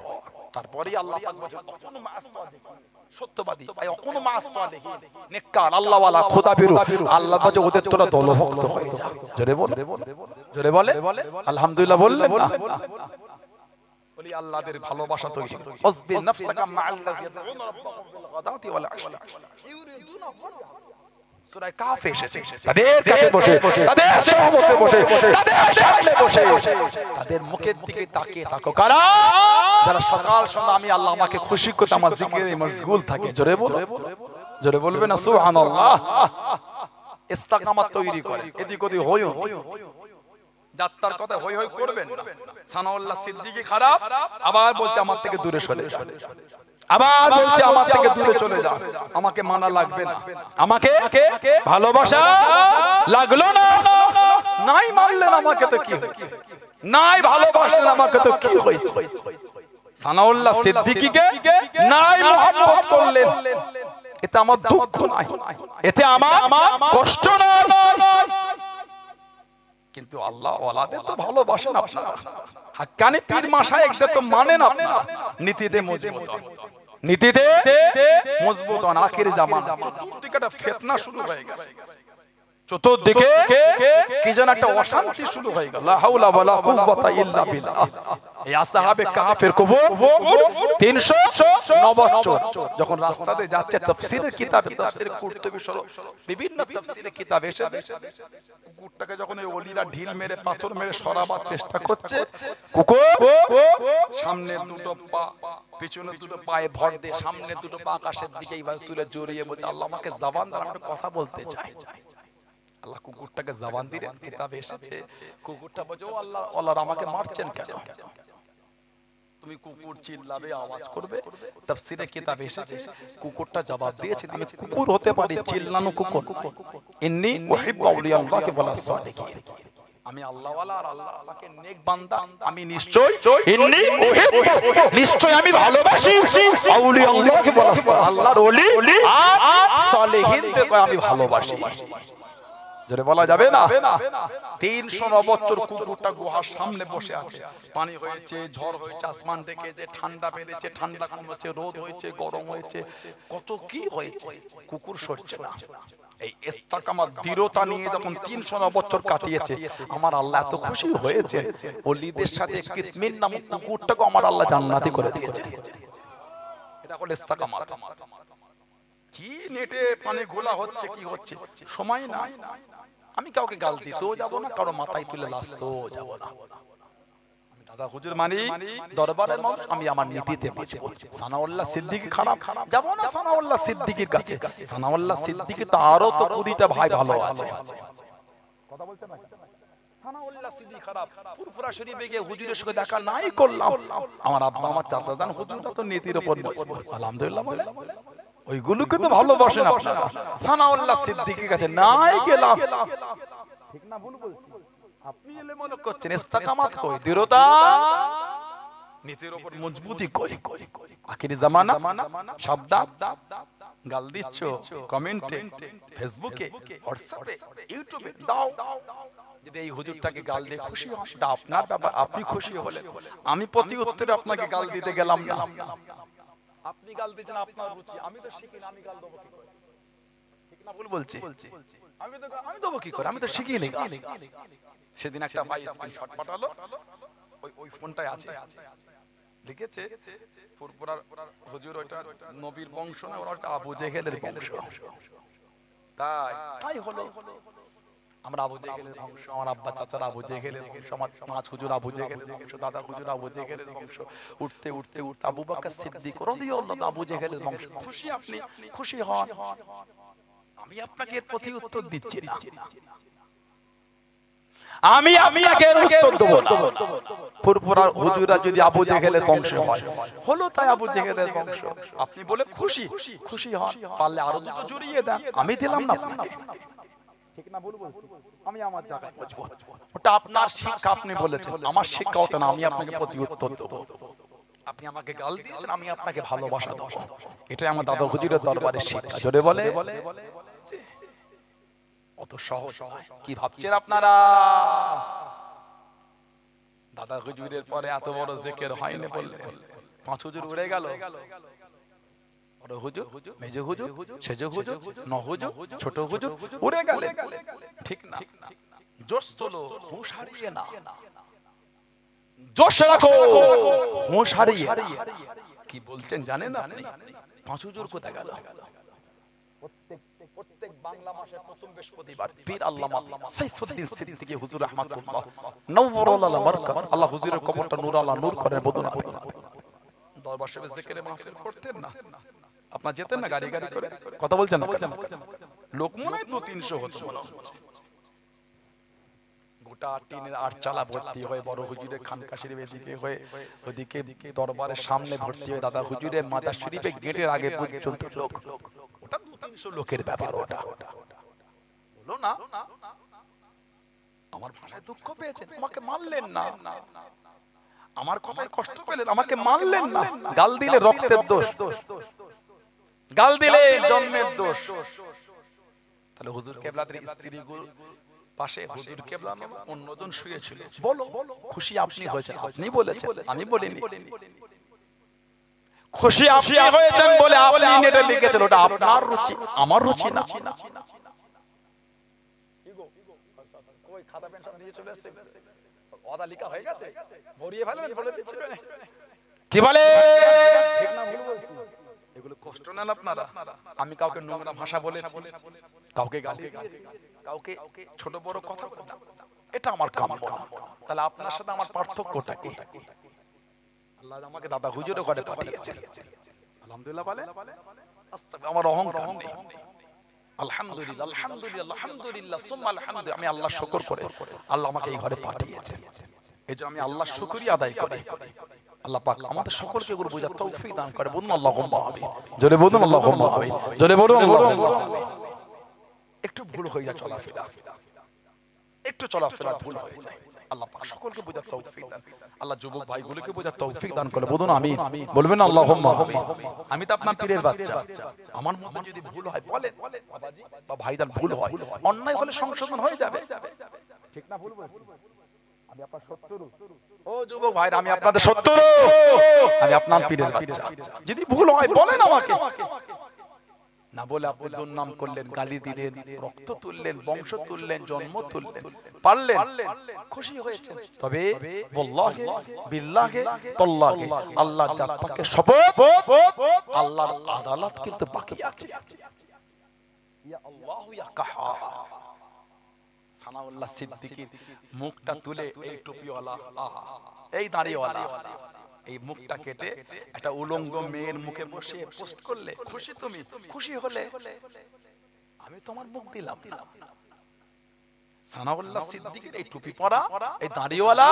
তারপরে আল্লাহ পাক বলেন অকুনু মা'আস সাদিকিন, সত্যবাদী, আই অকুনু মা'আস সালিহিন, নেককার আল্লাহওয়ালা খোদাভীরু। আল্লাহ বলে ওদের তোরা দলভুক্ত হয়ে যা। জোরে বল, জোরে বলে আলহামদুলিল্লাহ বললেন না? বলি আল্লাহদের ভালোবাসা তৈরি করো। ওয়াসবির নাফসাকা মা'আল্লাযীনা ইয়াদউনা রাব্বাহুম বিল গাদাতি ওয়াল আশি ইউরিদুনা ওয়াজহা। সূরা কাহফ এসেছে। তাদের কাছে বসে, তাদের সহবতে বসে, তাদের সামনে বসে, তাদের মুখের দিকে তাকিয়ে থাকো। কারা? যারা সকাল সন্ধ্যা আমি আল্লাহ আমাকে খুশি করতে আমার জিকিরে মশগুল থাকে। জোরে বলো, জোরে বলবে না সুবহানাল্লাহ? ইস্তেকামাত তৈরি করে, এদিক ওদিক হইও। যাত্রার কথা হই হই করবেন না। সানাউল্লাহ সিদ্দিকী খারাপ, আবার বলছে আমার থেকে দূরে সরে যা, আবার বলছে আমার থেকে দূরে চলে যা, আমাকে মানা লাগবে না, আমাকে ভালোবাসা লাগলো না, নাই মানলেন আমাকে তো কি হয়েছে, নাই ভালোবাসলেন আমাকে তো কি হয়েছে। সানাউল্লাহ সিদ্দিকীকে নাই মহব্বত করলেন, এতে আমার দুঃখ নাই, এতে আমার কষ্ট নয়, কিন্তু আল্লাহ ওয়ালাদের তো ভালোবাসেন আপনারা, হাক্কানি পীর মাশায়েখদের তো মানেন আপনারা, নীতিতে মজবুত, নীতিতে মজবুত হন। আখির জামানা চতুর্দিকে একটা ফিতনা শুরু হয়ে গেছে, চতুর্দিকে কি যেন একটা অশান্তি শুরু হয়ে গেল। লা হাওলা ওয়ালা কুওয়াতা ইল্লা বিল্লাহ। এই আসহাবে কাফের কুফর 309 বছর যখন রাস্তাতে যাচ্ছে, তাফসীরের কিতাবে, তাফসীর কুরতুবী সহ বিভিন্ন তাফসীরের কিতাব এসেছে, কুকুরটাকে যখন এই ওলিরা ঢিল মেরে পাথর মেরে সরাবার চেষ্টা করছে, কুকুর সামনে দুটো পা পিছনে দুটো পায়ে ভর দিয়ে সামনে দুটো পা আকাশের দিকে এইভাবে তুলে জড়িয়ে বলছে, আল্লাহ আমাকে জবান দাও, আমি কথা বলতে চাই। আল্লাহ কুকুরটাকে জবান দিলেন, কিতাবে এসেছে কুকুরটা বলছে, ও আল্লাহ, আল্লাহ আমাকে মারছেন কেন? তুমি কুকুর চিল্লাবে, আওয়াজ করবে। তাফসীরে কিতাবে এসেছে কুকুরটা জবাব দিয়েছে, তুমি কুকুর হতে পারি, চিল্লানো কুকুর। ইন্নী উহিব্বু আউলিয়াল্লাহি ওয়ালা সাদিকিন, আমি আল্লাহ ওয়ালা আর আল্লাহ আমাকে নেক বান্দা, আমি নিশ্চয় ইন্নী উহিব্বু, নিশ্চয় আমি ভালোবাসি আউলিয়াল্লাহি ওয়ালা আল্লাহর ওলি আর সালেহিনদের আমি ভালোবাসি। জোরে বলা যাবে না। 309 বছর কুকুরটা গুহার সামনে বসে আছে, পানি হয়েছে, ঝড় হয়েছে, আসমান থেকে যে ঠান্ডা বেড়েছে, ঠান্ডা কমেছে, রোদ হয়েছে, গরম হয়েছে, কত কি হয়েছে, কুকুর সরছে না। এই ইস্তেকামাত দৃঢ়তা নিয়ে যখন 309 বছর কাটিয়েছে, আমার আল্লাহ এত খুশি হয়েছে, ওলিদের সাথে কিতমিন নামক কুকুরটাকে আমার আল্লাহ জান্নাতি করে দিয়েছে। এটা হলো ইস্তেকামাত। কি নেটে পানি ঘোলা হচ্ছে, কি হচ্ছে, সময় নাই। আমি কাউকে গাল দিতেও যাব না, কারো মাথায় তুলে লাসতেও যাব না। আমি দাদা হুজুর মানি, দরবারের মানুষ, আমি আমার নীতিতে বাঁচবো। সানাউল্লাহ সিদ্দিকী খারাপ, যাব না সানাউল্লাহ সিদ্দিকীর কাছে। সানাউল্লাহ সিদ্দিকী তো আরো তো 20টা ভাই ভালো আছে। কথা বলতে না, সানাউল্লাহ সিদ্দিকী খারাপ, ফুরফুরা শরীফে গিয়ে হুজুরের সঙ্গে দেখা নাই করলাম, আমার আব্বা আমার চাচা জান হুজুরটা তো নীতির উপর মজবুত, আলহামদুলিল্লাহ বলে ওইগুলোকে তো ভালোবাসেন আপনারা। সানাউল্লাহ সিদ্দিকীর কাছে নাই গেলাম, ঠিক না ভুল বলছি? আপনি এলে মনে করছেন ইস্তেকামাত কই, দৃঢ়তা নীতির উপর মজবুতি কই। আখিরি জামানা, সাবধান, গাল দিচ্ছ কমেন্টে, ফেসবুকে, হোয়াটসঅ্যাপে, ইউটিউবে দাও। যদি এই হুজুরটাকে গাল দিয়ে খুশি হন, সেটা আপনার ব্যাপার, আপনি খুশি হলেন। আমি প্রতি উত্তরে আপনাকে গাল দিতে গেলাম না। আপনি গাল দিয়েছেন আপনার রুচি, আমি তো শিখি না, আমি গাল দেবো কি করে? ঠিক না ভুল বলছি? আমি দেবো কি করে, আমি তো শিখি নি। সেদিন একটা ভাই স্ক্রিনশট পাঠালো, ওই ফোনটাই আছে, লিখেছে ফুরফুরার হুজুর ওইটা নবীর বংশ না, ওটা আবু জেহেলের বংশ। তাই হলো, আমরা আবু জেহেলের বংশ, আমার আব্বা চাচারা আবু জেহেলের বংশ, আমার পাঁচ হুজুর আবু জেহেলের বংশ, দাদা হুজুর আবু জেহেলের বংশ, উঠতে উঠতে উঠতে আবু বকর সিদ্দিক রাদিয়াল্লাহু আবু জেহেলের বংশ। খুশি আপনি, খুশি হন, আমি আপনাকে এর প্রতি উত্তর দিচ্ছি না, আমি আপনাকে এর উত্তর দেব না। ফুরফুরার হুজুরা যদি আবু জেহেলের বংশ হয়, হলো তাই আবু জেহেলের বংশ, আপনি বলে খুশি, খুশি হন, পারলে আরো দুটো জড়িয়ে দেন, আমি দিলাম না আপনাকে। ঠিক না ভুল বলছি? আমি আমার জায়গায় বুঝবো, ওটা আপনার শিক্ষা, আপনি বলেছেন, আমার শিক্ষা ওটা না, আমি আপনাকে প্রতি উত্তর দেব। আপনি আমাকে গাল দিয়েছেন, আমি আপনাকে ভালোবাসা দেব, এটাই আমার দাদা হুজুরের দরবারের শিক্ষা। জোরে বলে, অত সহজ কি ভাবছেন আপনারা? দাদা হুজুরের পরে এত বড় জিকির হয়নি বললে, পাঁচ হুজুর উড়ে গেল, বড় হুজুর, মেজ হুজুর, সেজ হুজুর, ন হুজুর, ছোট হুজুর উড়ে গেলে, ঠিক না? জোশ তোলো, হুঁশ হারিয়ে না, জোশ রাখো, হুঁশ হারিয়ে। কি বলছেন জানেন আপনি? পাঁচ হুজুর কোথায় গেল? প্রত্যেক বাংলা মাসের প্রথম বৃহস্পতিবার পীর আল্লামা সাইফুদ্দিন সিদ্দিকী হুজুর রাহমাতুল্লাহ নওয়ারাল্লাহ বারাকাত, আল্লাহ হুজুরের কবরটা নূর আল্লাহ নূর করেন, বদনা দরবার শরীফে জিকিরে মাহফিল করতেন না? আপনারা যেতেন না গাড়ি গাড়ি করে? কথা বলছেন না? লোক মনে হয় 200-300 হতো, গোটা টিনের আটচালা ভর্তি হয়ে বড় হুজুরের খানকা শরীফের দিকে হয়ে ওদিকে দরবারের সামনে ভর্তি হয়ে দাদা হুজুরের মাজার শরীফে গেটের আগে পর্যন্ত লোক। ওটা 200-300 লোকের ব্যাপার। ওটা বলো না আমার ভাষায় দুঃখ পেয়েছেন, আমাকে মারলেন না, আমার কথায় কষ্ট পেলেন, আমাকে মারলেন না। গাল দিলে রক্তের দোষ, গাল দিলে জন্মের দোষ। তাহলে হুজুর কেবলাদের স্ত্রী পাশে হুজুর কেবলা অন্যজন শুয়েছিল। বলো খুশি আপনি হয়েছেন, আপনি বলেছেন, আমি বলিনি। খুশি আপনি হয়েছেন বলে আপনি নেটে লিখেছেন, ওটা আপনার রুচি, আমার রুচি না। কই খাতা পেন সব নিয়ে চলে আসছে, ওদা লেখা হয়ে গেছে, ভরিয়ে ফেলেন, বলে দিচ্ছি কি বলে ঠিক না ভুল বলছি। এগুলো কষ্ট নেন আপনারা। আমি কাউকে নোংরা ভাষা বলেছি, কাউকে গালি দিয়েছি, কাউকে ছোট বড় কথা বলেছি, এটা আমার কাম্য না। তাহলে আপনার সাথে আমার পার্থক্যটা কি? আল্লাহ আমাকে দাদা হুজুরের ঘরে পাঠিয়েছেন, আলহামদুলিল্লাহ বলে। আমার অহংকার নেই, আলহামদুলিল্লাহ আলহামদুলিল্লাহ আলহামদুলিল্লাহ সুম্মা আলহামদুলিল্লাহ। আমি আল্লাহ শুকর করে আল্লাহ আমাকে এই ঘরে পাঠিয়েছেন, এজন্য আমি আল্লাহ শুকরিয়া আদায় করি। আল্লাহ পাক আমাদের সকলকে এগুলো বোঝার তৌফিক দান করে। বলুন আল্লাহুম্মা আমিন, জোরে বলুন আল্লাহুম্মা আমিন, জোরে বলুন আল্লাহুম্মা আমিন। একটু ভুল হয়ে যায় চলাফেরা, একটু চলাফেরা ভুল হয়ে যায়, আল্লাহ পাক সকলকে বোঝার তৌফিক দান। আল্লাহ যুবক ভাইগুলোকে বোঝার তৌফিক দান করে। বলুন আমিন, বলবেন আল্লাহুম্মা আমিন। আমি তো আপনার পীরের বাচ্চা, আমার মধ্যে যদি ভুল হয় বলেন বাবাজি বা ভাইদান, ভুল হয়, অন্যায় হলে সংশোধন হয়ে যাবে, ঠিক না ভুল বলছি? আমি আপনার শত্রু, ও যুবক ভাইরা আমি আপনাদের শত্রু, আমি আপনার পীরের বাচ্চা। যদি ভুল হয় বলেন আমাকে, না বলে আপনি দুর্নাম করলেন, গালি দিলেন, রক্ত তুললেন, বংশ তুললেন, জন্ম তুললেন, পারলেন, খুশি হয়েছেন। তবে ওয়াল্লাহি বিল্লাহি তাল্লাহি আল্লাহর জাত পাকের শপথ, আল্লাহর আদালত কিন্তু বাকি আছে। ইয়া আল্লাহ ইয়া কাহ্হার। সানাউল্লাহ সিদ্দিকীর মুখটা তুলে এই টুপিওয়ালা, এই দাড়িওয়ালা, এই মুখটা কেটে একটা উলঙ্গ মেয়ের মুখে বসে পোস্ট করলে, খুশি তুমি, খুশি হলে আমি তোমার মুখ দিলাম না। সানাউল্লাহ সিদ্দিকীর এই টুপি পরা, এই দাড়িওয়ালা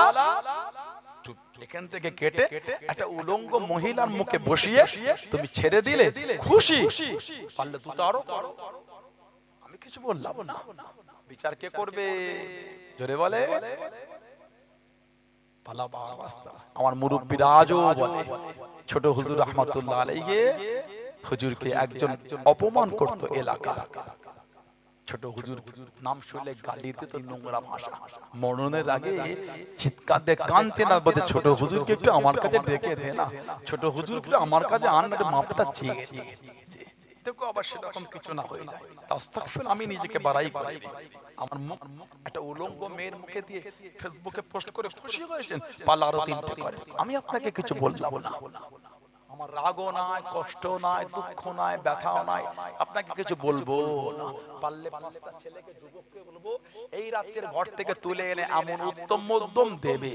এখান থেকে কেটে একটা উলঙ্গ মহিলার মুখে বসিয়ে তুমি ছেড়ে দিলে, খুশি পারলে দুটো আরো করো, আমি কিছু বললাম না। বিচার কে করবে? জোরে বলে। আমার মুরব্বিরা আজও বলে, ছোট হুজুর রাহমাতুল্লাহ আলাইহি হুজুরকে একজন অপমান করত এলাকা। ছোট হুজুর নাম শুনলে গালি দিত, নোংরা ভাষা। মরণের আগে চিৎকার দিয়ে কাঁদতে না, বলতে ছোট হুজুরকে একটু আমার কাছে ডেকে দে না, ছোট হুজুরকে আমার কাছে আন, মাপটা চেয়ে দেখো আবার সেরকম কিছু না হয়ে যায়। আস্তাগফিরুল্লাহ, আমি নিজেকে বাড়াই করি। আমার মুখ একটা উলঙ্গ মেয়ের মুখে দিয়ে ফেসবুকে পোস্ট করে খুশি হয়েছেন, পালা আরো 3টে করে, আমি আপনাকে কিছু বললাম না। আমার রাগও নাই, কষ্ট নাই, দুঃখ নাই, ব্যথাও নাই, আপনাকে কিছু বলবো না। পারলে 5টা ছেলেকে, যুবককে বলবো এই রাতের ঘর থেকে তুলে এনে এমন উত্তম মধ্যম দেবে,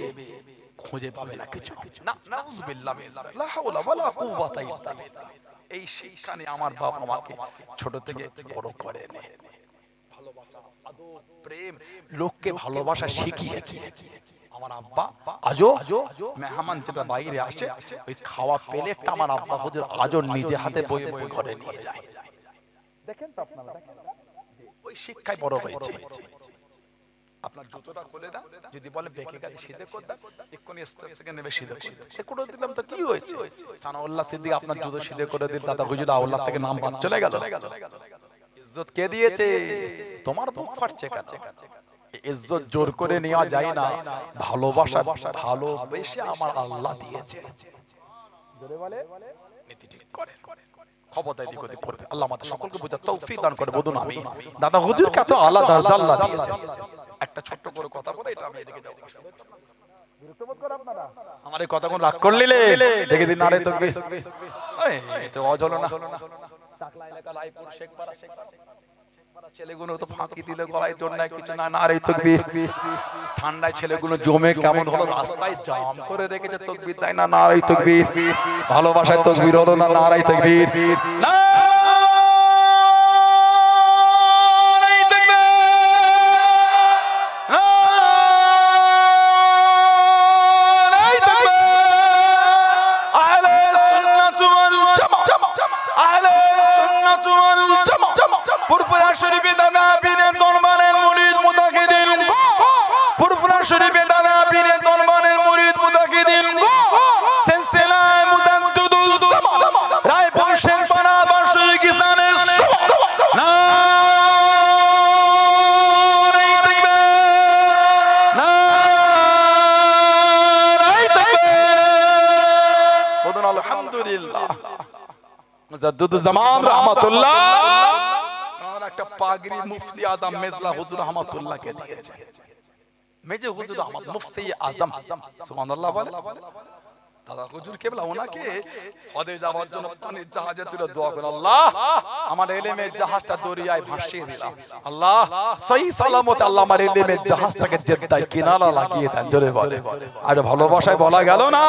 খুঁজে পাবে না কিছু। না নাউযুবিল্লাহ লা হাওলা ওয়ালা কুওয়াতা ইল্লা বিল্লাহ। এই শিক্ষা নিয়ে আমার বাপ আমাকে ছোট থেকে বড় করেন। ভালোবাসা, আদর, প্রেম, লোককে ভালোবাসা শিখিয়েছে আমার আব্বা। আজও মেহমান যেটা বাইরে আসে, ওই খাওয়া প্লেটটা আমার আব্বা হুজুর আজও নিজে হাতে বয়ে বয়ে ঘরে নিয়ে যায়। দেখেন তো আপনারা, ওই শিক্ষায় বড় হয়েছে। আপনার জুতোটা খুলে দাও, যদি বলে বেঁকে গেছে সিধে কর দাও, এক্ষুনি স্টেজ থেকে নেমে সিধে করে দাও। এ করে দিলাম তো কি হয়েছে? সানাউল্লাহ সিদ্দিক আপনার জুতো সিধে করে দিল, দাদা হুজুর আল্লাহ থেকে নাম বাদ চলে গেল। ইজ্জত কে দিয়েছে? তোমার বুক ফাটছে কেন? ইজ্জত জোর করে নেওয়া যায় না, ভালোবাসা ভালোবেসে আমার আল্লাহ দিয়েছে। জোরে বলে নীতি ঠিক করে, খবরদার দিক ওদিক করবে। আল্লাহ আমাদের সকলকে বোঝার তৌফিক দান করে। বলুন আমিন। দাদা হুজুর কত আলাদা আল্লাহ দিয়েছে। একটা ছোট্ট করে কথা বলে এটা আমি এদিকে যাব। বিরক্ত বোধ করে আপনারা আমার এই কথা কোন রাগ করলিলে দেখে দিন। আরে তাকবীর, এই তো অজল না। চাকলা এলাকা, লাইপুর, শেখপাড়া ছেলেগুলো তো ফাঁকি দিলে গলায় তোর নাই কিছু না। আরে তাকবীর, ঠান্ডায় ছেলেগুলো জমে কেমন হলো, রাস্তায় জাম করে রেখেছে, তাকবীর দেয় না। আরে তাকবীর, ভালোবাসায় তাকবীর হলো না। আরে তাকবীর, না মুজাদ্দিদুজ্জামান রাহমাতুল্লাহ তার একটা পাগড়ি মুফতি আজম মেজলা হুজুর রহমাতুল্লাহকে দিয়েছে। মেজে হুজুর আহমদ মুফতি আজম, সুবহানাল্লাহ বলে। দাদা হুজুর কেবলা ওনাকে হদে যাওয়ার জন্য পানির জাহাজে ছিল দোয়া করে, আল্লাহ আমার ইলমের জাহাজটা দরিয়ায় ভাসিয়ে দিলাম, আল্লাহ সহি সালামত আল্লাহ আমার ইলমের জাহাজটাকে জেদ্দায় কিনারা লাগিয়ে দেন। জোরে বলে, আর ভালোবাসায় বলা গেল না।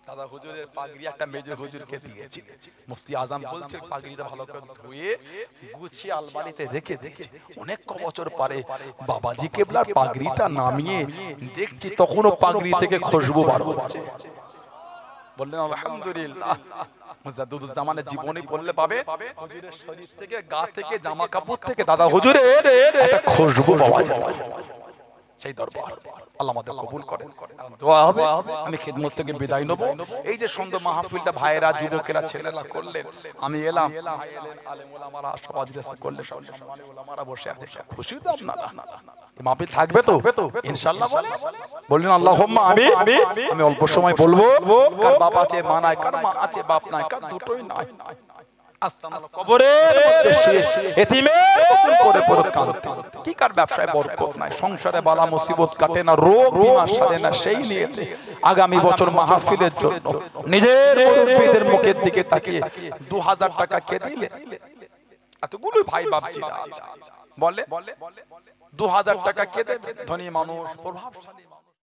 দাদা হুজুরের পাগড়ি একটা মেজে হুজুরকে দিয়েছিল। মুফতি আজম বলছে পাগড়িটা ভালো করে ধুয়ে গুছিয়ে আলমারিতে রেখে দিয়েছে। অনেক বছর পরে বাবাজি কেবলার পাগড়িটা নামিয়ে দেখছি তখনও পাগড়ি থেকে খুশবু বার হচ্ছে। বললেন আলহামদুলিল্লাহ। মুজাদ্দিদুজ্জামানের জীবনী পড়লে পাবে হুজুরের শরীর থেকে, গা থেকে, জামা কাপড় থেকে দাদা হুজুরের একটা খুশবু পাওয়া যায়। সেই দরবার আল্লাহ আমাদের কবুল করেন। দোয়া হবে। আমি খিদমত থেকে বিদায় নেব। এই যে সুন্দর মাহফিলটা ভাইয়েরা, যুবকেরা, ছেলেরা করলেন, আমি এলাম, আলেম ওলামারা সব আজকে করলে, সব সম্মানী ওলামারা বসে আছে, খুশি তো আপনারা? এই মাহফিল থাকবে তো ইনশাআল্লাহ? বললেন আল্লাহুম্মা আমিন। আমি অল্প সময় বলবো। কার বাপ আছে মা নাই, কার মা আছে বাপ নাই, কার দুটোই নাই, কবরের মধ্যে শুয়ে এতিমের মতন করে পড়ে কাঁদতে। কি কার ব্যবসায় বরকত নাই, সংসারে বালা মুসিবত কাটে না, রোগ বিমা সারে না, সেই নিয়ে আগামী বছর মাহফিলের জন্য নিজের মুরব্বিদের মুখের দিকে তাকিয়ে 2000 টাকা কে দিলে? এতগুলো ভাই বাপজিরা আছে, বলে 2000 টাকা কে দেবে? ধনী মানুষ, প্রভাবশালী মানুষ।